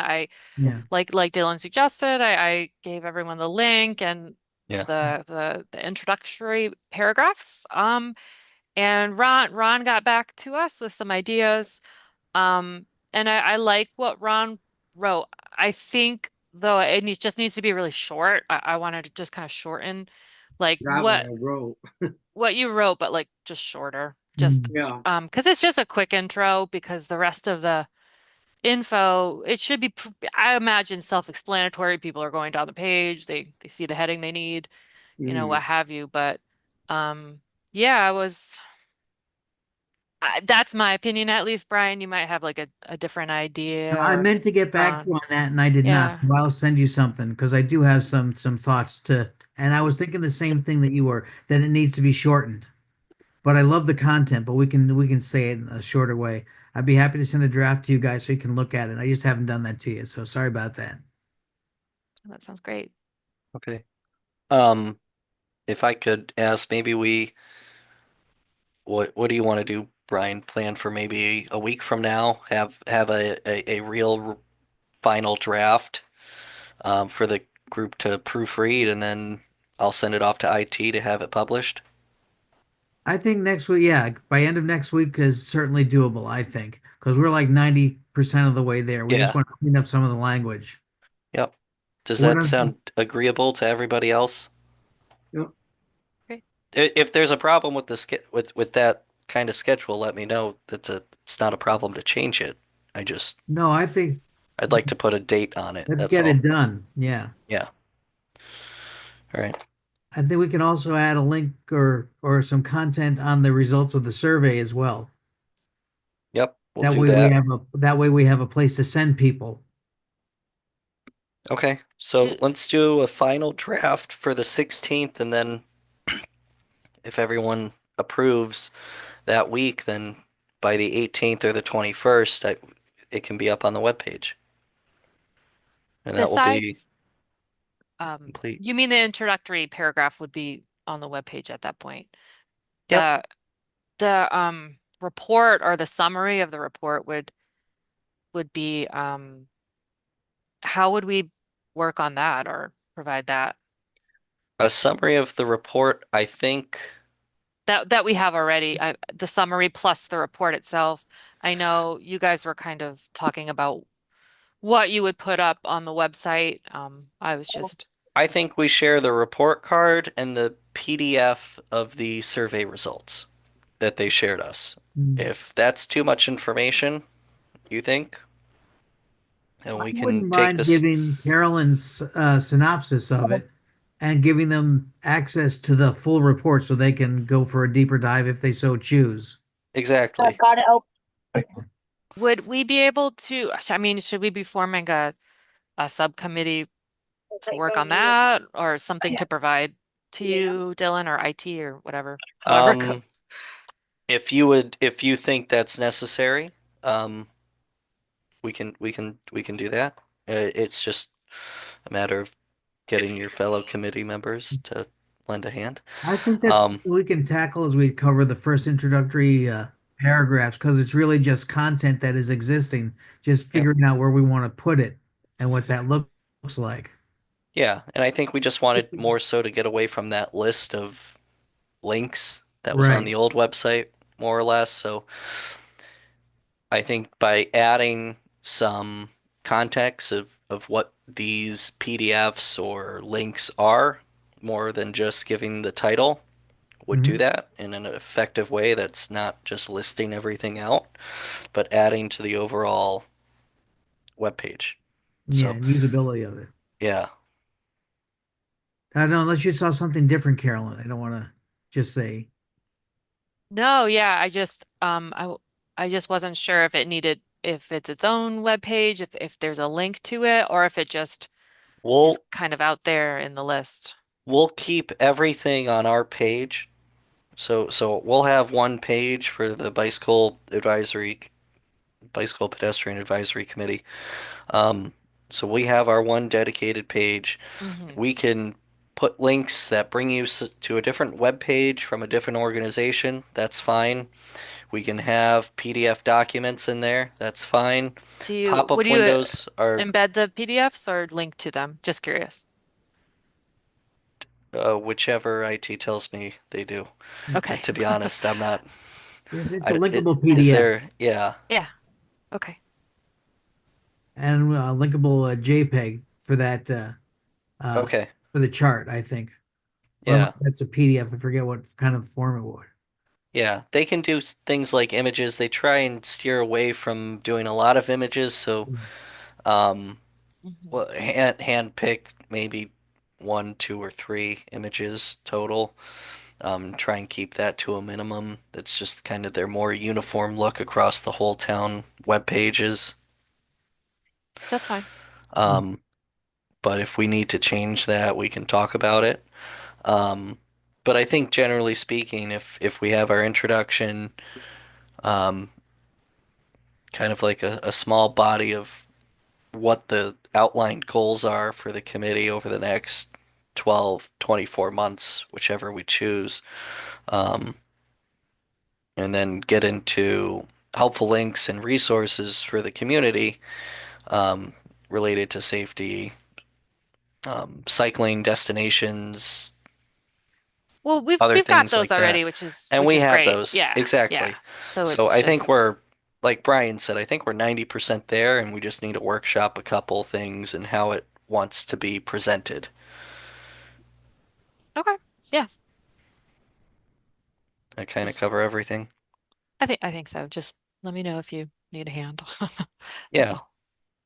Yeah. Like Dylan suggested, I gave everyone the link and Yeah. the introductory paragraphs. And Ron got back to us with some ideas. And I like what Ron wrote. I think though just needs to be really short. I wanted to just kind of shorten like That one I wrote. what you wrote, but like just shorter. Just Mm. Yeah. because it's just a quick intro because the rest of the info, it should be, I imagine, self-explanatory. People are going down the page, they see the heading they need, what have you. But yeah, that's my opinion at least, Brian. You might have like a different idea No, I or meant to get back to you Ron. on that and I did not. Yeah, So I'll send you something because I do have some thoughts to, and I was thinking the same thing that you were, that it needs to be shortened. But I love the content, but we can say it in a shorter way. I'd be happy to send a draft to you guys so you can look at it. I just haven't done that to you, so sorry about that. that sounds great. Okay. If I could ask, what do you want to do, Brian? Plan for maybe a week from now, have a real final draft for the group to proofread, and then I'll send it off to IT to have it published. I think next week, yeah, by end of next week is certainly doable, I think, because we're like 90% of the way there. We just Yeah. want to clean up some of the language. Yep. Does What that I'm, sound agreeable to everybody else? Yep. Great. If there's a problem with with that kind of schedule, let me know. It's not a problem to change it. no, I think I'd like to put a date on it. let's That's get all. it done. Yeah. Yeah. All right. I think we can also add a link or some content on the results of the survey as well. Yep. We'll That do way that. we have a place to send people. Okay. So Do, let's do a final draft for the 16th, and then if everyone approves that week, then by the 18th or the 21st, it can be up on the webpage. And that will be besides, complete. you mean the introductory paragraph would be on the webpage at that point? Yep. The report or the summary of the report would be how would we work on that or provide that A summary of the report, I think. that we have already, the summary plus the report itself. I know you guys were kind of talking about what you would put up on the website. I was just I think we share the report card and the PDF of the survey results that they shared us. Mm. If that's too much information, you think? And I we can wouldn't take mind this. giving Carolyn's synopsis of it and giving them access to the full report so they can go for a deeper dive if they so choose. Exactly. would we be able to, I mean, should we be forming a subcommittee to work on that or something to provide to you, Dylan, or IT or however it Um, goes? if you think that's necessary, um, we can do that. It's just a matter of getting your fellow committee members to lend a hand. I think that's Um, something we can tackle as we cover the first introductory paragraphs because it's really just content that is existing, just Yep. figuring out where we want to put it and what that looks like. Yeah, and I think we just wanted more so to get away from that list of links that was on Right. the old website, more or less. So I think by adding some context of what these PDFs or links are, more than just giving the title, would do Mhm. that in an effective way that's not just listing everything out, but adding to the overall webpage. Yeah, So, and usability of it. yeah. I don't know, unless you saw something different, Carolyn. I don't want to just say, No, yeah, I just wasn't sure if if it's its own web page, if there's a link to it, or if it just is We'll kind of out there in the list. we'll keep everything on our page. So we'll have one page for the bicycle advisory Bicycle Pedestrian Advisory Committee. So we have our one dedicated page. Mhm. We can put links that bring you to a different web page from a different organization. That's fine. We can have PDF documents in there. That's fine. Would Pop-up you windows are embed the PDFs or link to them? Just curious. whichever IT tells me they do. Okay. To be honest, I'm not. It's a Is linkable PDF there? Yeah. Yeah. Okay. and a linkable JPEG for that Okay. for the chart, I think. Yeah. That's a PDF. I forget what kind of form it was. Yeah. They can do things like images. They try and steer away from doing a lot of images. So, Mhm. well, hand pick maybe 1, 2, or 3 images total. Try and keep that to a minimum. That's just kind of their more uniform look across the whole town web pages. That's fine. But if we need to change that, we can talk about it. But I think generally speaking, if we have our introduction, um, kind of like a small body of what the outlined goals are for the committee over the next 12, 24 months, whichever we choose. And then get into helpful links and resources for the community related to safety, cycling destinations, Well, we've other got things those like that. already, which is And we have great. those. Yeah. Exactly. Yeah. So So it's I think just we're, like Brian said, I think we're 90% there, and we just need to workshop a couple things and how it wants to be presented. okay. Yeah. I kind of Just- cover everything. I think so. Just let me know if you need a hand. That's Yeah. all.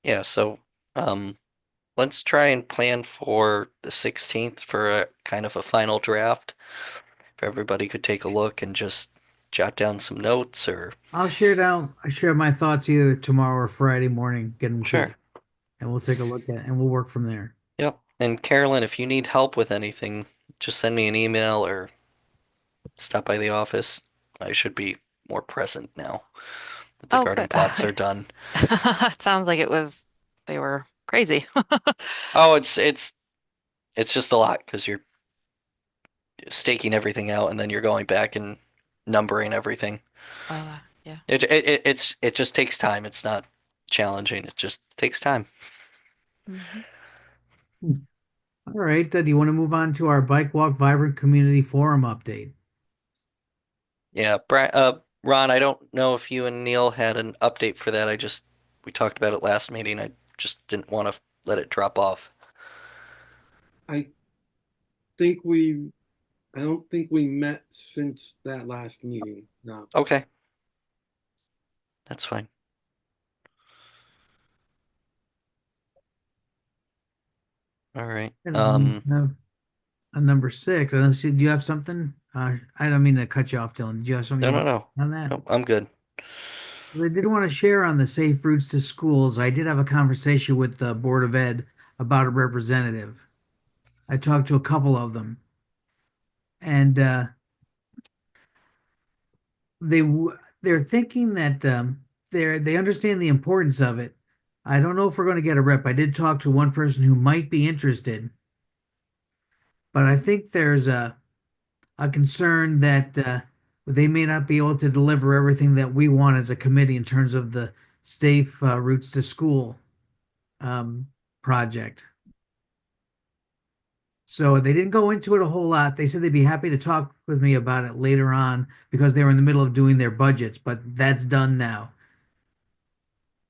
Yeah. So, let's try and plan for the 16th for a kind of a final draft. If everybody could take a look and just jot down some notes or I share my thoughts either tomorrow or Friday morning, get them to you, sure. and we'll take a look at it, and we'll work from there. Yep. And Carolyn, if you need help with anything, just send me an email or stop by the office. I should be more present now that the Oh, garden good. plots are done. It sounds like they were crazy. Oh, it's just a lot because you're staking everything out and then you're going back and numbering everything. Yeah. It just takes time. It's not challenging. It just takes time. Mhm. All right, do you want to move on to our Bike Walk Vibrant Community Forum update? Yeah, Ron, I don't know if you and Neil had an update for that. We talked about it last meeting. I just didn't want to let it drop off. I don't think we met since that last meeting. No. Okay. That's fine. All right. And on number 6, do you have something? I don't mean to cut you off, Dylan. Do you have something No. on that? No, I'm good. I did want to share on the safe routes to schools. I did have a conversation with the Board of Ed about a representative. I talked to a couple of them, and they're thinking that they understand the importance of it. I don't know if we're going to get a rep. I did talk to one person who might be interested, but I think there's a concern that they may not be able to deliver everything that we want as a committee in terms of the safe routes to school project. So they didn't go into it a whole lot. They said they'd be happy to talk with me about it later on because they were in the middle of doing their budgets, but that's done now.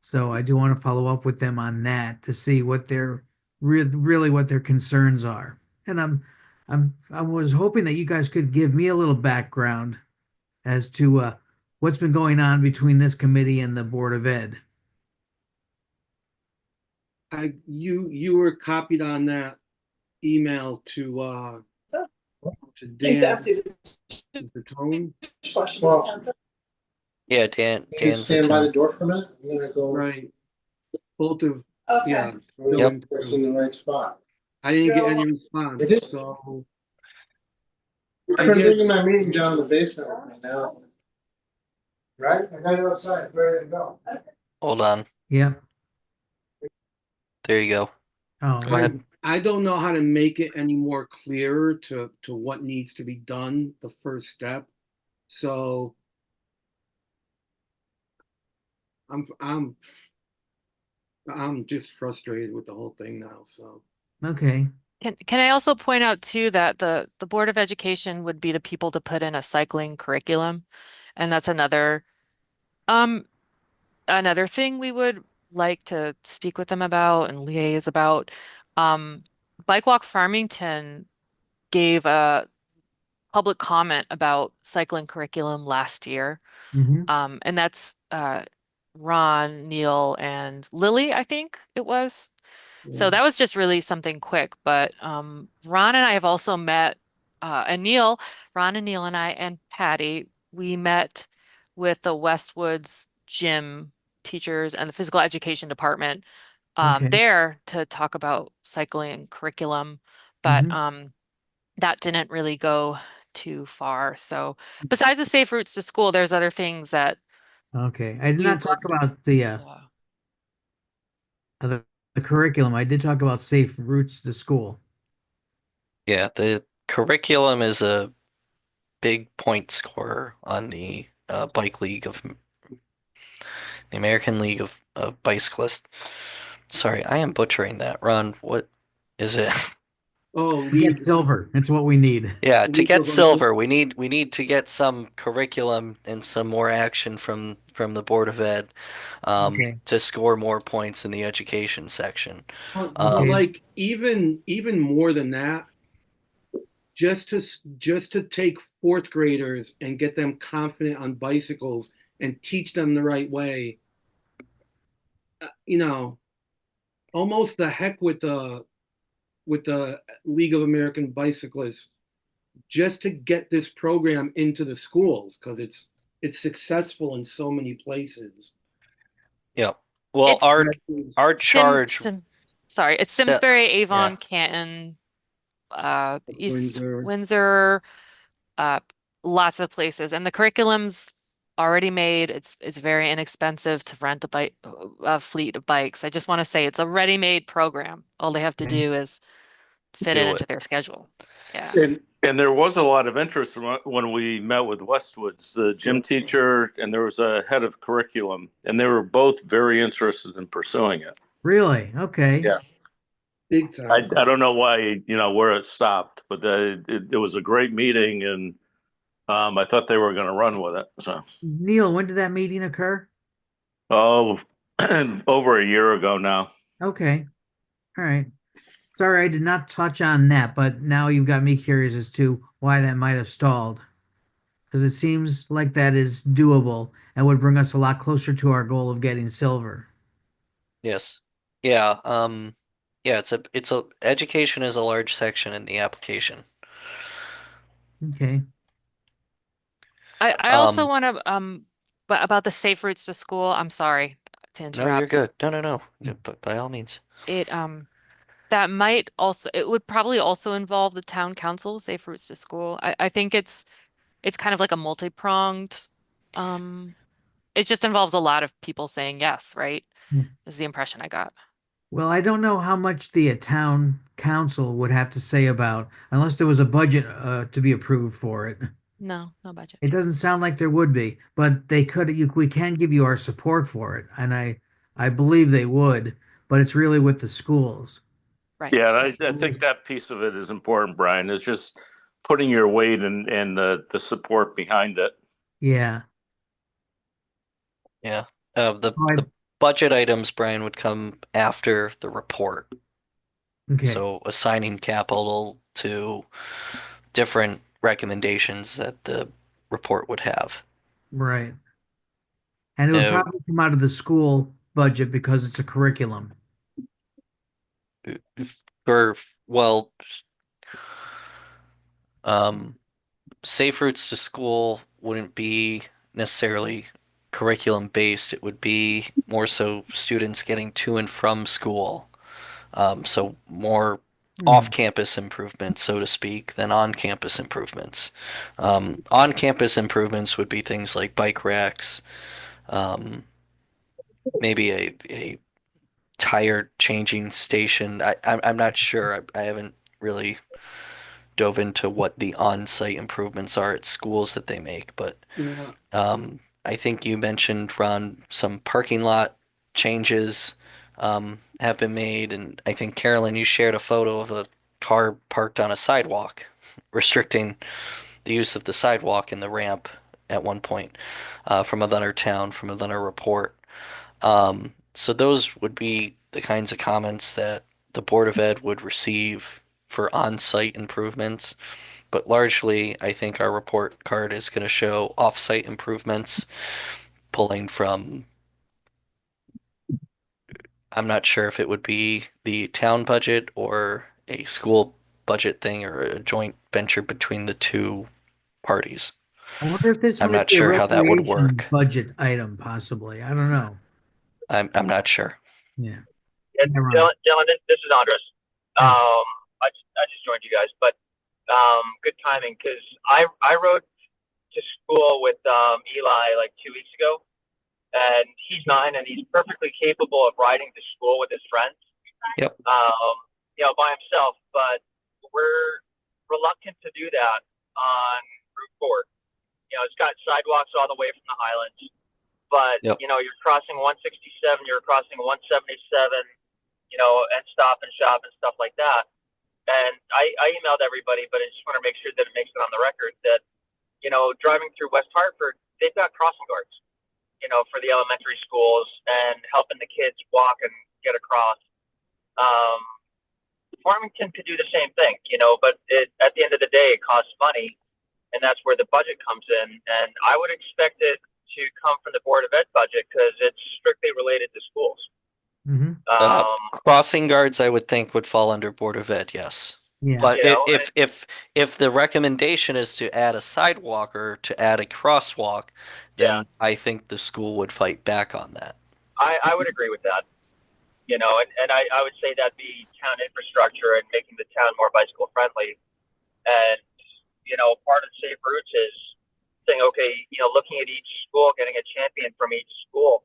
So I do want to follow up with them on that to see what their really what their concerns are. And I was hoping that you guys could give me a little background as to what's been going on between this committee and the Board of Ed. You were copied on that email to Dan. The tone. Well, Yeah, can you Dan's stand by the attending. door for a minute? I'm gonna go. Right. Both of, Okay. yeah. Yep. It's in the right spot. I didn't get any response, Is it? so I'm bringing my meeting down to the basement right now. Right? I got it outside, ready to go. Hold on. Yeah. There you go. Oh, Go ahead. I don't know how to make it any more clearer to what needs to be done, the first step. So I'm just frustrated with the whole thing now. So okay. Can I also point out too that the Board of Education would be the people to put in a cycling curriculum, and that's um another thing we would like to speak with them about and liaise about. Bike Walk Farmington gave a public comment about cycling curriculum last year. Hmm. And that's Ron, Neil, and Lily, I think it was. So that was just really something quick. But Ron and I have also met, and Neil, Ron and Neil and I and Patty, we met with the Westwoods gym teachers and the physical education department Okay. there to talk about cycling curriculum. But Mhm. that didn't really go too far. So besides the safe routes to school, there's other things that Okay. I did we not talk would, about yeah. the curriculum. I did talk about safe routes to school. Yeah, the curriculum is a big point scorer on the bike league of the American League of Bicyclists. Sorry, I am butchering that. Ron, what is it? oh, To get silver. It's what we need. Yeah, to League get of silver, we need to get some curriculum and some more action from the Board of Ed Okay. to score more points in the education section. But Okay. like even more than that, just to take fourth graders and get them confident on bicycles and teach them the right way, you know, almost the heck with the League of American Bicyclists, just to get this program into the schools because it's successful in so many places. Yeah. Well, It's our charge. Sorry, it's Ste- Simsbury, Avon, yeah. Canton, East Windsor. Windsor, uh, lots of places, and the curriculum's already made. It's very inexpensive to rent a fleet of bikes. I just want to say it's a ready-made program. All they have to Okay. do is fit it Do into it. their schedule. Yeah. And there was a lot of interest when we met with Westwoods, the gym teacher, and there was a head of curriculum, and they were both very interested in pursuing it. Really? Okay. Yeah. Big time. I don't know why, where it stopped, but it was a great meeting, and I thought they were going to run with it. So, Neil, when did that meeting occur? oh, over a year ago now. Okay. All right. Sorry, I did not touch on that, but now you've got me curious as to why that might have stalled. Because it seems like that is doable and would bring us a lot closer to our goal of getting silver. Yes. Yeah. Yeah. It's a education is a large section in the application. Okay. I also want to but about the safe routes to school, I'm sorry to No, you're interrupt. good. No. But by all means. It that might also it would probably also involve the town council, safe routes to school. I think it's kind of like a multi-pronged it just involves a lot of people saying yes, right? Yeah. Is the impression I got. Well, I don't know how much the town council would have to say about, unless there was a budget to be approved for it. No budget. It doesn't sound like there would be, but they could. We can give you our support for it, and I believe they would. But it's really with the schools. Right. Yeah, I think that piece of it is important, Brian, is just putting your weight and the support behind it. Yeah. Yeah. Oh, The budget items, Brian, would come after the report. Okay. So assigning capital to different recommendations that the report would have. Right. And it would probably come out of the school budget because it's a curriculum. Well, safe routes to school wouldn't be necessarily curriculum based. It would be more so students getting to and from school. So more off-campus improvements, so to speak, than on-campus improvements. On-campus improvements would be things like bike racks, maybe a tire changing station. I'm not sure. I haven't really dove into what the on-site improvements are at schools that they make, but Yeah. I think you mentioned, Ron, some parking lot changes have been made, and I think Carolyn, you shared a photo of a car parked on a sidewalk, restricting the use of the sidewalk and the ramp at one point from another town, from another report. So those would be the kinds of comments that the Board of Ed would receive for on-site improvements. But largely, I think our report card is going to show off-site improvements, pulling from, I'm not sure if it would be the town budget or a school budget thing or a joint venture between the two parties. I wonder if this I'm might not be a sure how that would recreation work. budget item, possibly. I don't know. I'm not sure. Yeah. Yeah, Yeah, Ron. Dylan, this is Andres. Hey. I just joined you guys, but good timing because I rode to school with Eli like 2 weeks ago, and he's 9 and he's perfectly capable of riding to school with his friends. Yep. By himself, but we're reluctant to do that on Route 4. It's got sidewalks all the way from the Highlands, but Yep. you're crossing 167, you're crossing 177, and Stop and Shop and stuff like that. And I emailed everybody, but I just want to make sure that it makes it on the record that, driving through West Hartford, they've got crossing guards, for the elementary schools and helping the kids walk and get across. Farmington could do the same thing, but at the end of the day, it costs money, and that's where the budget comes in. And I would expect it to come from the Board of Ed budget because it's strictly related to schools. Mhm. Crossing guards, I would think, would fall under Board of Ed, yes. Yeah. But You know, if the recommendation is to add a sidewalk or to add a crosswalk, then I think the school would fight back on that. I would agree with that. And I would say that'd be town infrastructure and making the town more bicycle friendly. And, part of Safe Routes is saying, okay, looking at each school, getting a champion from each school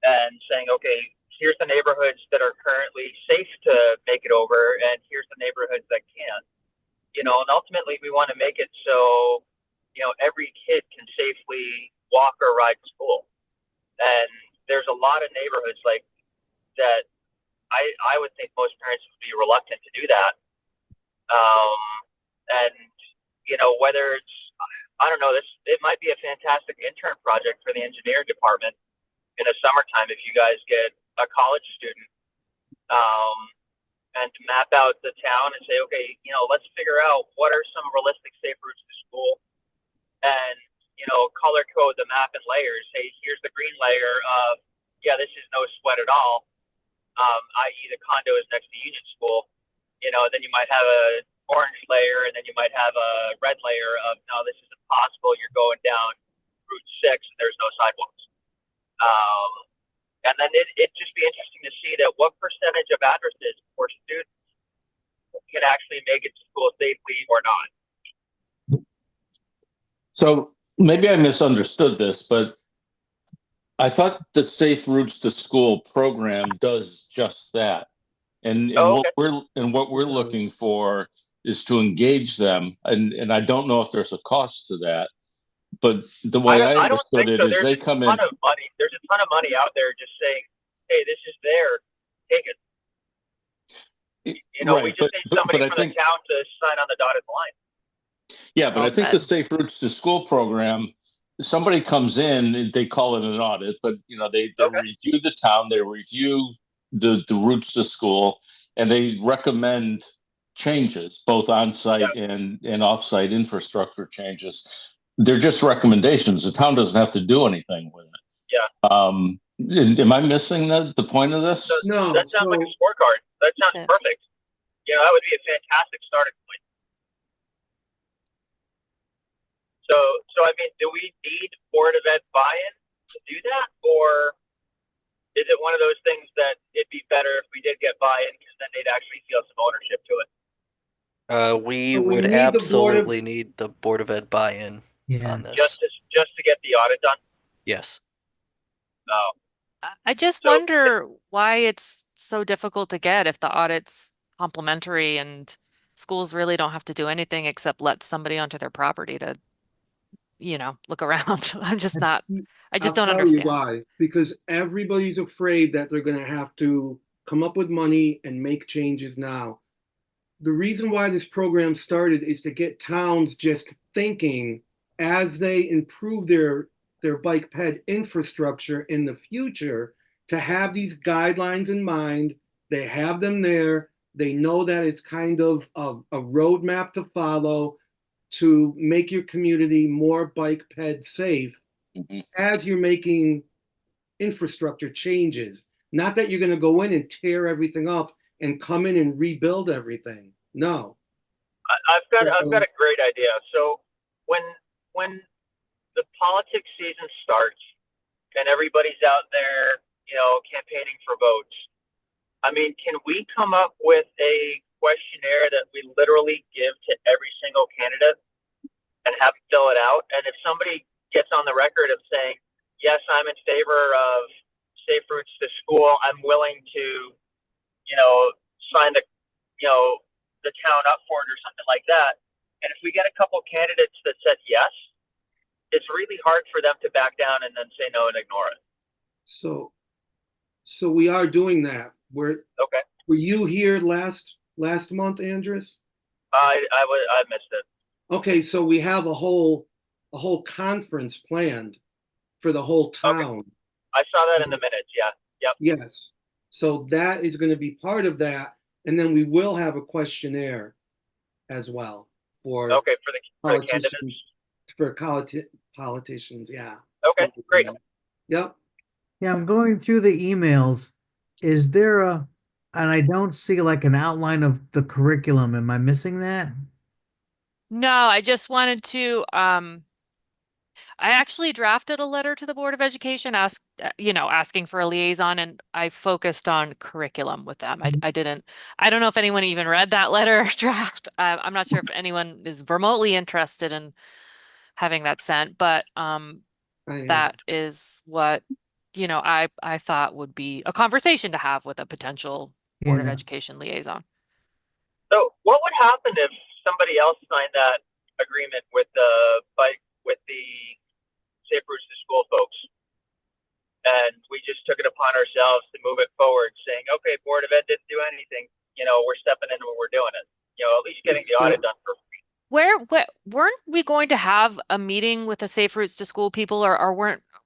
and saying, okay, here's the neighborhoods that are currently safe to make it over, and here's the neighborhoods that can't. And ultimately we want to make it so, every kid can safely walk or ride to school. And there's a lot of neighborhoods like that. I would think most parents would be reluctant to do that. And whether it's, I don't know, it might be a fantastic intern project for the engineering department in the summertime if you guys get a college student and to map out the town and say, okay, let's figure out what are some realistic safe routes to school and, color code the map in layers. Say, here's the green layer of, this is no sweat at all, i.e. the condo is next to Union School. Then you might have a orange layer and then you might have a red layer of, no, this is impossible. You're going down Route 6 and there's no sidewalks. And then it'd just be interesting to see that what percentage of addresses for students can actually make it to school safely or not. So maybe I misunderstood this, but I thought the Safe Routes to School program does just that. And what we're looking for is to engage them. And I don't know if there's a cost to that. But the way I understood it is they come in. There's a ton of money out there just saying, hey, this is there, take it. Right, we just need somebody from the town to sign on the dotted line. Yeah, but I think the Safe Routes to School program, somebody comes in, they call it an audit, but they review the town, they review the routes to school, and they recommend changes, both on-site and off-site infrastructure changes. They're just recommendations. The town doesn't have to do anything with it. Yeah. Am I missing the point of this? No. That sounds like a scorecard. That sounds perfect. That would be a fantastic starting point. So I mean, do we need Board of Ed buy-in to do that, or is it one of those things that it'd be better if we did get buy-in because then they'd actually feel some ownership to it? We So we would need the Board of- absolutely need the Board of Ed buy-in on this. Just to get the audit done? Yes. No. I just So- wonder why it's so difficult to get if the audit's complimentary and schools really don't have to do anything except let somebody onto their property to, look around. I'm just not, I just I'll don't tell you understand. why. Because everybody's afraid that they're gonna have to come up with money and make changes now. The reason why this program started is to get towns just thinking as they improve their bike ped infrastructure in the future, to have these guidelines in mind. They have them there. They know that it's kind of a roadmap to follow to make your community more bike ped safe as you're making infrastructure changes. Not that you're going to go in and tear everything up and come in and rebuild everything. No. I've got a great idea. So when the politics season starts and everybody's out there, campaigning for votes, I mean, can we come up with a questionnaire that we literally give to every single candidate and have them fill it out? And if somebody gets on the record of saying, yes, I'm in favor of safe routes to school, I'm willing to, sign the town up for it or something like that. And if we get a couple candidates that said yes, it's really hard for them to back down and then say no and ignore it. So we are doing that. Were you here last month, Andres? I missed it. Okay, so we have a whole conference planned for the whole town. Okay. I saw that in the minutes. Yeah. Yep. Yes. So that is going to be part of that, and then we will have a questionnaire as well for for the candidates. For politicians. Yeah. Okay, great. Yep. Yeah, I'm going through the emails. Is there and I don't see like an outline of the curriculum. Am I missing that? No, I just wanted to, I actually drafted a letter to the Board of Education asking for a liaison, and I focused on curriculum with them. I don't know if anyone even read that letter draft. I'm not sure if anyone is remotely interested in having that sent, but that is what, I thought would be a conversation to have with a potential Board of Yeah. Education liaison. So what would happen if somebody else signed that agreement with the Safe Routes to School folks, and we just took it upon ourselves to move it forward, saying, okay, Board of Ed didn't do anything, we're stepping in and we're doing it, at least getting the audit done for free. Weren't we going to have a meeting with the Safe Routes to School people, or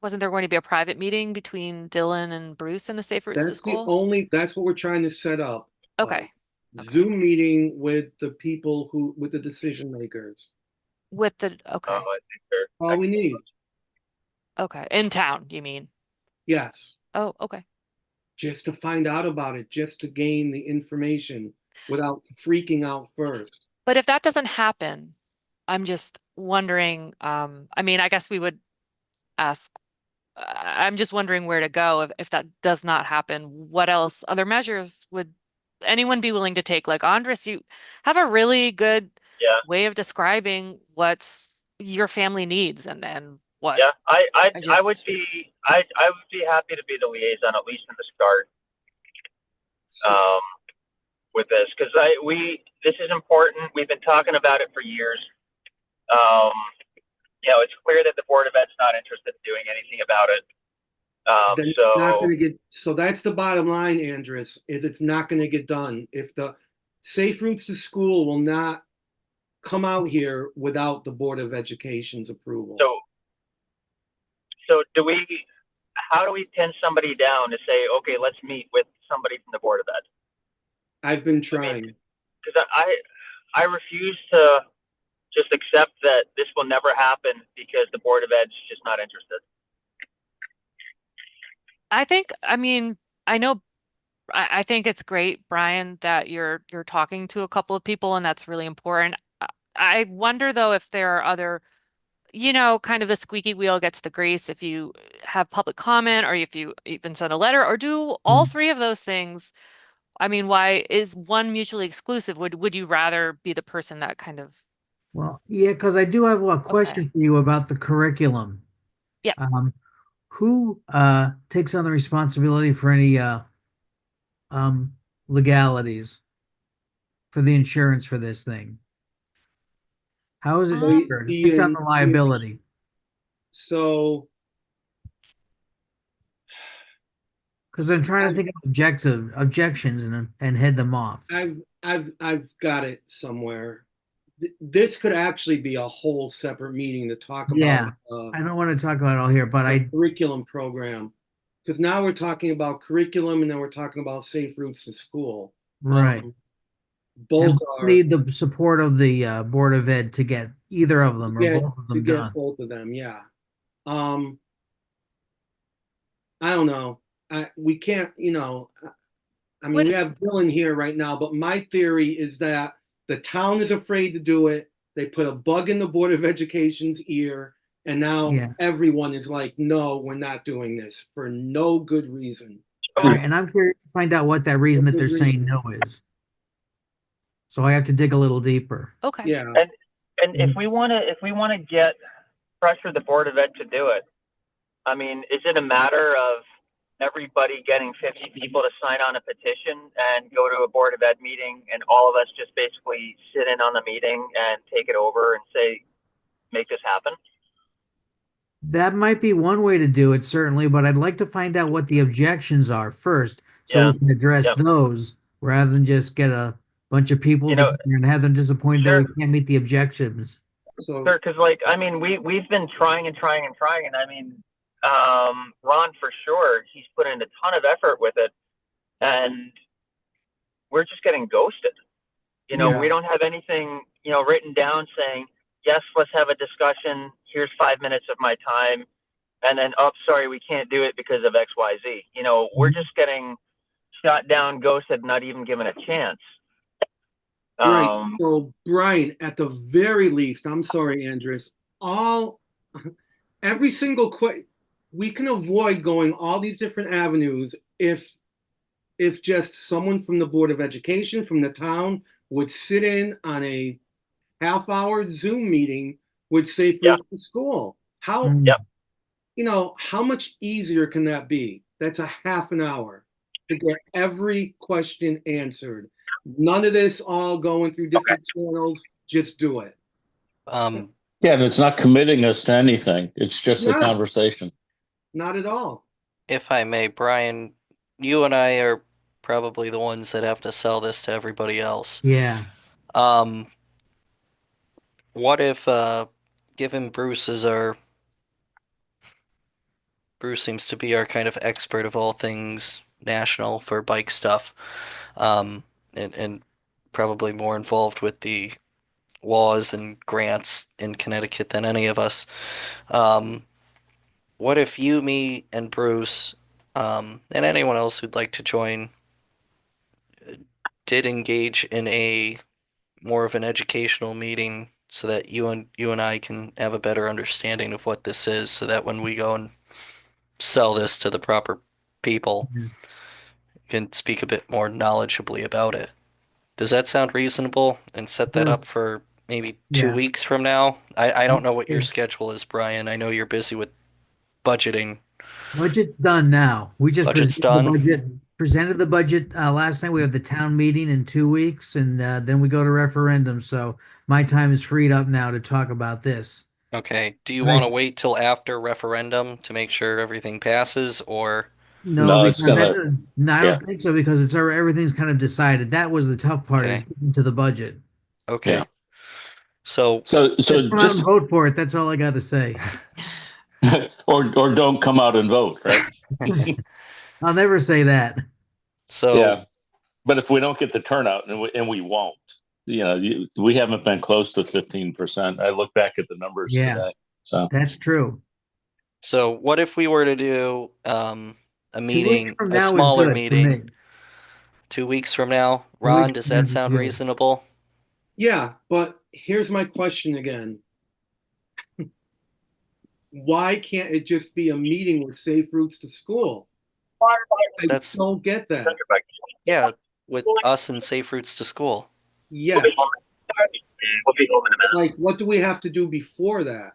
wasn't there going to be a private meeting between Dylan and Bruce and the Safe Routes to School? That's what we're trying to set up. Okay. Zoom meeting with the people with the decision makers. Okay. I think they're All we need. Okay. In town, you mean? Yes. Oh, okay. Just to find out about it, just to gain the information without freaking out first. But if that doesn't happen, I'm just wondering, I guess we would ask, I'm just wondering where to go if that does not happen. What else, other measures would anyone be willing to take? Like, Andres, you have a really good way of describing what your family needs and what. Yeah, I would be happy to be the liaison, at least in the start, with this, because this is important. We've been talking about it for years. It's clear that the Board of Ed's not interested in doing anything about it. So that's the bottom line, Andres, is it's not going to get done. If the Safe Routes to School will not come out here without the Board of Education's approval. So how do we pin somebody down to say, okay, let's meet with somebody from the Board of Ed? I've been trying. Because I refuse to just accept that this will never happen because the Board of Ed's just not interested. I think it's great, Brian, that you're talking to a couple of people, and that's really important. I wonder though if there are other, kind of the squeaky wheel gets the grease if you have public comment or if you even send a letter or do all three of those things. Why is one mutually exclusive? Would you rather be the person that kind of? Well, yeah, because I do have a question for you about the curriculum. Yeah. who takes on the responsibility for any legalities for the insurance for this thing? How is it insured? Who takes on the liability? So Because I'm trying to think of objections and head them off. I've got it somewhere. This could actually be a whole separate meeting to talk Yeah, about I don't want to talk about it all here, but the curriculum program. Because now we're talking about curriculum and then we're talking about safe routes to school. right. Both And are need the support of the Board of Ed to get either of them or both of to them get done. both of them, yeah. I don't know. We can't, I mean, we have Dylan here right now, but my theory is that the town is afraid to do it. They put a bug in the Board of Education's ear, and now everyone is like, no, we're not doing this for no good reason. All right, and I'm curious to find out what that reason that they're saying no is. So I have to dig a little deeper. Okay. Yeah. And if we want to get pressure the Board of Ed to do it, I mean, is it a matter of everybody getting 50 people to sign on a petition and go to a Board of Ed meeting and all of us just basically sit in on the meeting and take it over and say, make this happen? That might be one way to do it, certainly, but I'd like to find out what the objections are first, so we can address those rather than just get a bunch of people and have them disappointed that we can't meet the objections. Sure, because I mean, we've been trying, and I mean, Ron, for sure, he's put in a ton of effort with it, and we're just getting ghosted. We don't have anything, written down saying, yes, let's have a discussion. Here's 5 minutes of my time. And then, oh, sorry, we can't do it because of X, Y, Z. We're just getting shot down, ghosted, not even given a chance. Right. So, Brian, at the very least, I'm sorry, Andres, every single we can avoid going all these different avenues if just someone from the Board of Education, from the town, would sit in on a half-hour Zoom meeting with Safe Routes to School. How much easier can that be? That's a half an hour to get every question answered. None of this all going through different channels. Just do it. Yeah, and it's not committing us to anything. It's just a conversation. Not at all. If I may, Brian, you and I are probably the ones that have to sell this to everybody else. Yeah. What if, given Bruce seems to be our kind of expert of all things national for bike stuff, and probably more involved with the laws and grants in Connecticut than any of us. What if you, me, and Bruce, and anyone else who'd like to join, did engage in a more of an educational meeting so that you and I can have a better understanding of what this is, so that when we go and sell this to the proper people, can speak a bit more knowledgeably about it. Does that sound reasonable? And set that up for maybe 2 weeks from now? I don't know what your schedule is, Brian. I know you're busy with budgeting. Budget's done now. We just Budget's done. Presented the budget last night. We have the town meeting in 2 weeks, and then we go to referendum. So my time is freed up now to talk about this. Okay. Do you want to wait till after referendum to make sure everything passes, or? No, because I don't think so, because everything's kind of decided. That was the tough part, is getting to the budget. Okay. Yeah. So just vote for it. That's all I got to say. or don't come out and vote, right? I'll never say that. So yeah, but if we don't get the turnout, and we won't, we haven't been close to 15%. I look back at the numbers today. So that's true. So what if we were to do a meeting, a smaller meeting, 2 weeks from now? Ron, does that sound reasonable? Yeah, but here's my question again. Why can't it just be a meeting with Safe Routes to School? I don't get that. Yeah, with us and Safe Routes to School. Yes. Like, what do we have to do before that?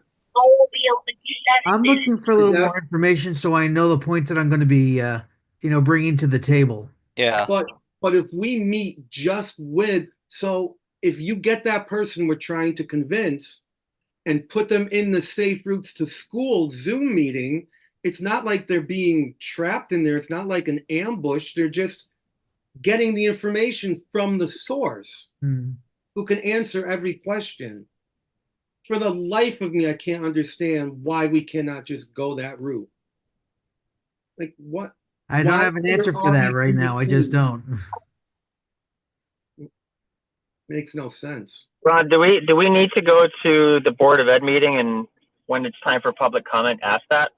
I'm looking for a Is little that- more information so I know the points that I'm going to be, bringing to the table. Yeah. But if we meet just with, so if you get that person we're trying to convince and put them in the Safe Routes to School Zoom meeting, it's not like they're being trapped in there. It's not like an ambush. They're just getting the information from the source who can answer every question. For the life of me, I can't understand why we cannot just go that route. Like what? I don't Why have an are answer there for all that these right now. I just in-betweens? don't. Makes no sense. Ron, do we need to go to the Board of Ed meeting and when it's time for public comment, ask that?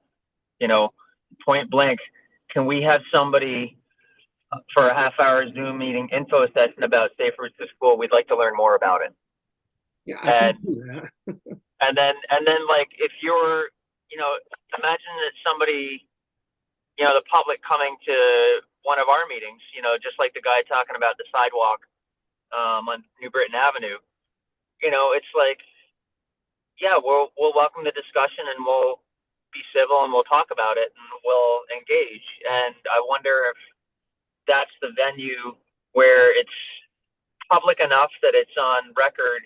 You know, point blank, can we have somebody for a half-hour Zoom meeting info session about Safe Routes to School? We'd like to learn more about it. Yeah, I can do that. And then like if you're, imagine that somebody, the public coming to one of our meetings, just like the guy talking about the sidewalk on New Britain Avenue. It's like, yeah, we'll welcome the discussion and we'll be civil and we'll talk about it and we'll engage. And I wonder if that's the venue where it's public enough that it's on record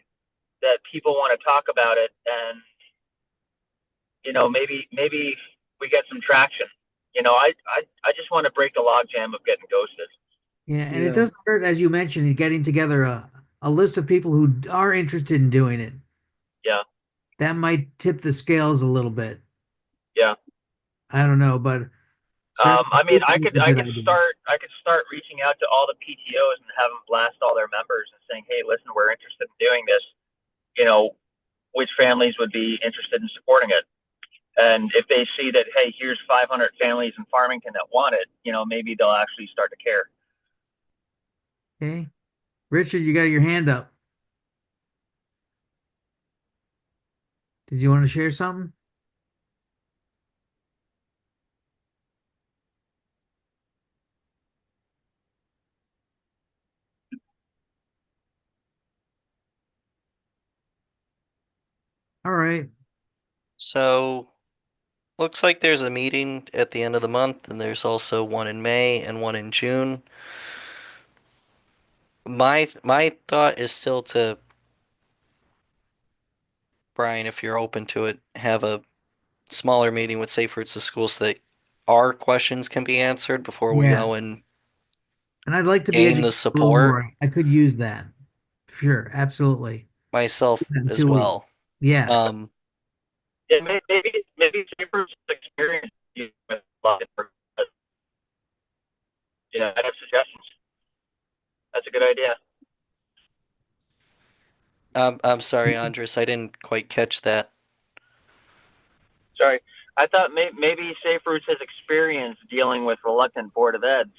that people want to talk about it, and maybe we get some traction. I just want to break the logjam of getting ghosted. Yeah, and Yeah. it doesn't hurt, as you mentioned, getting together a list of people who are interested in doing it. Yeah. That might tip the scales a little bit. Yeah. I don't know, but I mean, I could idea. start reaching out to all the PTOs and have them blast all their members and saying, hey, listen, we're interested in doing this. Which families would be interested in supporting it? And if they see that, hey, here's 500 families in Farmington that want it, maybe they'll actually start to care. Okay. Richard, you got your hand up. Did you want to share something? All right. So looks like there's a meeting at the end of the month, and there's also one in May and one in June. My thought is still to, Brian, if you're open to it, have a smaller meeting with Safe Routes to School so that our questions can be answered before we Yeah. go and And I'd like to be gain the educated a little support. more. I could use that. Sure, absolutely. Myself In as 2 weeks. well. Yeah. Yeah, maybe Safe Routes experience with a lot of different, I have suggestions. That's a good idea. I'm sorry, Andres, I didn't quite catch that. Sorry, I thought maybe Safe Routes has experience dealing with reluctant Board of Eds,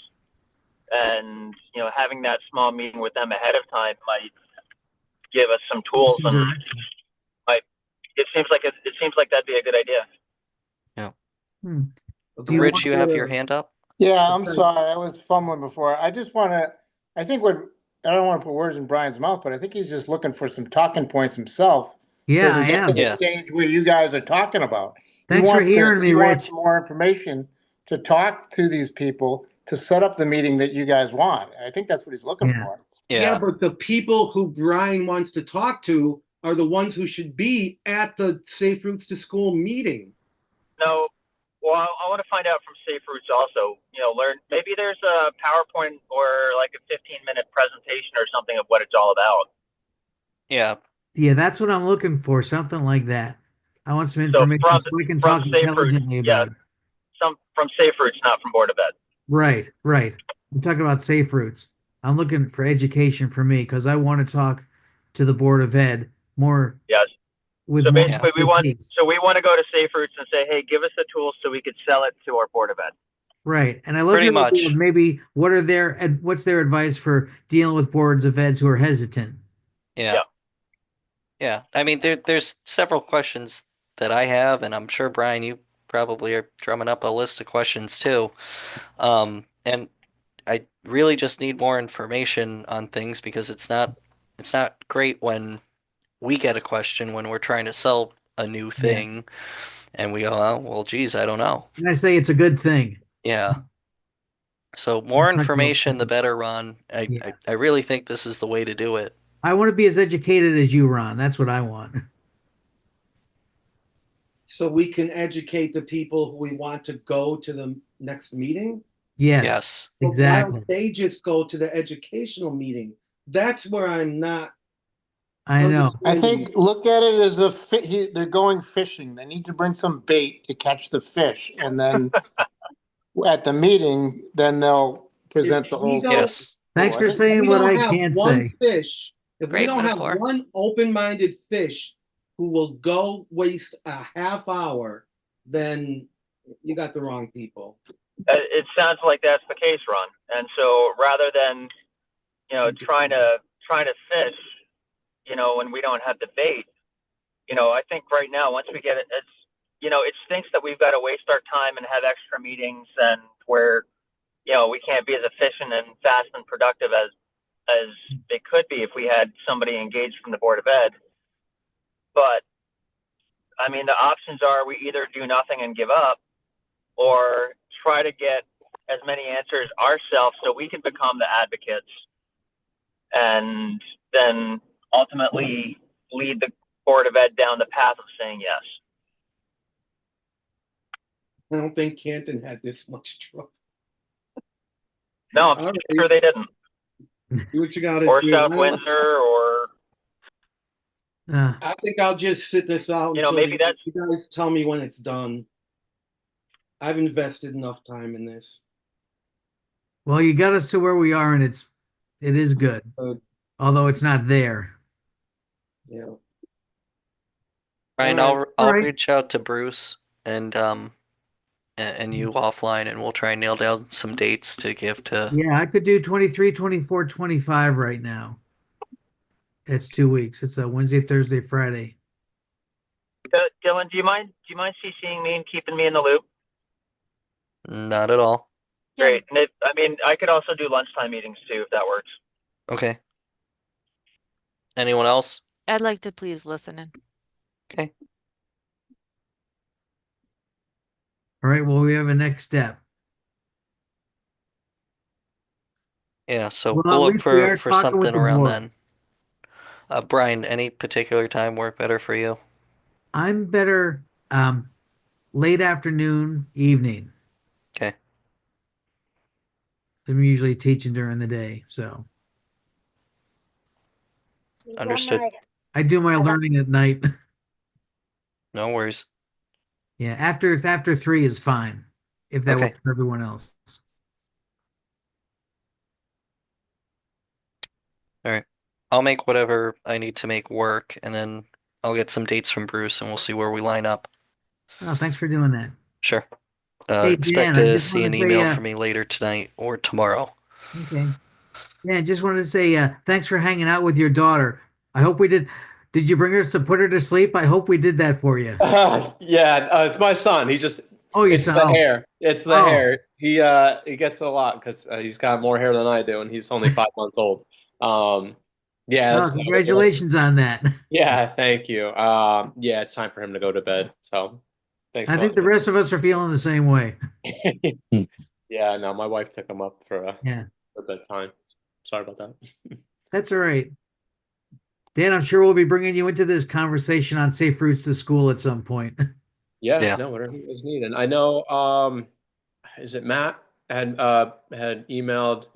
and having that small meeting with them ahead of time might give us some tools. Some And direction. it seems like that'd be a good idea. Do you Rich, want you have your to- hand up? Yeah, I'm sorry, I was fumbling before. I just want to, I think I don't want to put words in Brian's mouth, but I think he's just looking for some talking points himself. Yeah, so we I get to am. the Yeah. stage where you guys are talking about. Thanks for hearing me, He wants Rich. more information to talk to these people to set up the meeting that you guys want. I think that's what he's looking Yeah. for. Yeah, but the people who Brian wants to talk to are the ones who should be at the Safe Routes to School meeting. No, well, I want to find out from Safe Routes also. Learn maybe there's a PowerPoint or like a 15-minute presentation or something of what it's all about. Yeah. Yeah, that's what I'm looking for. Something like that. I want some So information from- so we can from talk Safe Routes, intelligently about it. Some from Safe Routes, not from Board of Ed. Right, right. I'm talking about Safe Routes. I'm looking for education for me because I want to talk to the Board of Ed more Yes. with So more basically, we want expertise. to go to Safe Routes and say, hey, give us the tools so we could sell it to our Board of Ed. Right. And I love Pretty your idea much. of maybe what's their advice for dealing with boards of eds who are hesitant. Yeah. Yeah. Yeah. I mean, there's several questions that I have, and I'm sure, Brian, you probably are drumming up a list of questions too. And I really just need more information on things because it's not great when we get a question when we're trying to sell a new thing. And we go, oh, well, geez, I don't know. And I say it's a good thing. Yeah. So more It's like, well, information, the better, Ron. Yeah. I really think this is the way to do it. I want to be as educated as you, Ron. That's what I want. So we can educate the people who we want to go to the next meeting. Yes, Yes. But why exactly. don't they just go to the educational meeting? That's where I'm not. I know. I think, look at it as they're going fishing. They need to bring some bait to catch the fish, and then at the meeting, then they'll present the whole. Yes. Thanks for If saying we what don't I have can't one say. Fish, if we Great don't metaphor. have one open-minded fish who will go waste a half hour, then you got the wrong people. It sounds like that's the case, Ron. And so rather than, trying to fish, when we don't have the bait, I think right now, once we get it, it stinks that we've got to waste our time and have extra meetings and where, we can't be as efficient and fast and productive as it could be if we had somebody engaged from the Board of Ed. But I mean, the options are we either do nothing and give up, or try to get as many answers ourselves so we can become the advocates and then ultimately lead the Board of Ed down the path of saying yes. I don't think Canton had this much trouble. No, I'm sure they didn't. Do what you gotta Or do. South Windsor, or I think I'll just sit this out until maybe that's you guys tell me when it's done. I've invested enough time in this. Well, you got us to where we are, and it is good. Although it's not there. Yeah. Ryan, All right. I'll All right. reach out to Bruce and you offline, and we'll try and nail down some dates to give to. Yeah, I could do 23, 24, 25 right now. It's 2 weeks. It's a Wednesday, Thursday, Friday. Dylan, do you mind CCing me and keeping me in the loop? Not at all. Great. And I could also do lunchtime meetings too, if that works. Okay. Anyone else? I'd like to please listen in. Okay. All right. Well, we have a next step. Yeah, so Well, at we'll look least we are for talking with something the around board. then. Brian, any particular time work better for you? I'm better late afternoon, evening. Okay. I'm usually teaching during the day, so Understood. I do my learning at night. No worries. Yeah, after 3 is fine, if that Okay. works for everyone else. All right. I'll make whatever I need to make work, and then I'll get some dates from Bruce, and we'll see where we line up. Oh, thanks for doing that. Sure. Hey, Expect Dan, I to just see wanted an to say, email from me later tonight or tomorrow. Okay. Yeah, just wanted to say thanks for hanging out with your daughter. I hope we did. Did you bring her to put her to sleep? I hope we did that for you. Yeah, it's my son. He just your it's son. the Oh. hair. It's the Oh. hair. He gets a lot because he's got more hair than I do, and he's only 5 months old. Yeah. Oh, congratulations on that. Yeah, thank you. Yeah, it's time for him to go to bed. So, thanks. I think the rest of us are feeling the same way. Yeah, no, my wife took him up for Yeah. for bedtime. Sorry about that. That's all right. Dan, I'm sure we'll be bringing you into this conversation on safe routes to school at some point. Yeah, no, whatever is needed. I know. Is it Matt had emailed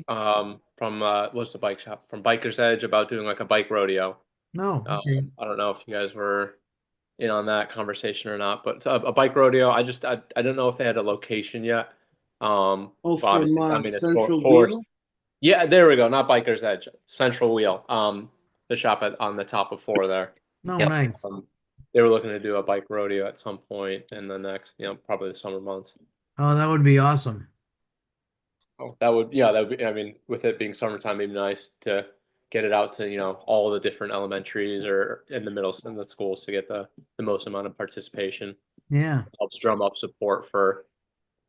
from what's the bike shop from Biker's Edge about doing like a bike rodeo. No. Okay. I don't know if you guys were in on that conversation or not, but a bike rodeo. I don't know if they had a location yet. But from it's Central for Wheel? Yeah, there we go. Not Biker's Edge, Central Wheel. The shop on the top of 4 there. No, nice. They were looking to do a bike rodeo at some point in the next, probably the summer months. Oh, that would be awesome. Oh, that would be, I mean, with it being summertime, it'd be nice to get it out to, all the different elementaries or in the schools to get the most amount of participation. Yeah. Helps drum up support for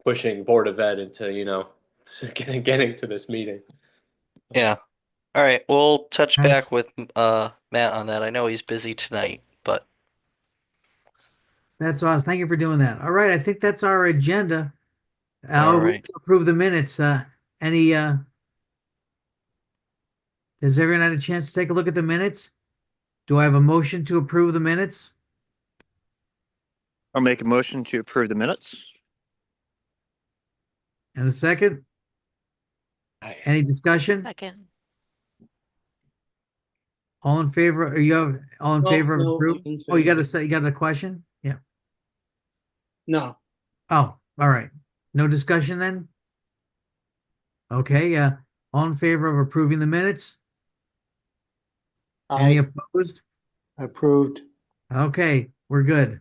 pushing Board of Ed into, getting to this meeting. Yeah. All right. We'll touch back with Matt on that. I know he's busy tonight, but That's awesome. Thank you for doing that. All right, I think that's our agenda. All We right. can approve the minutes. Any has everyone had a chance to take a look at the minutes? Do I have a motion to approve the minutes? I'll make a motion to approve the minutes. And a second? Any discussion? Second. All in favor? Are you all in No, favor of no, approve? I'm in Oh, you got favor. to say, you got a question? Yeah. No, Oh, all right. No discussion then? Okay, all in favor of approving the minutes? Any I opposed? approved. Okay, we're good.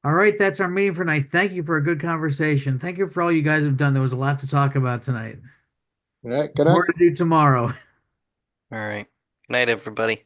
All right, that's our meeting for tonight. Thank you for a good conversation. Thank you for all you guys have done. There was a lot to talk about tonight. Yeah, good night. More to do tomorrow. All right. Good night, everybody.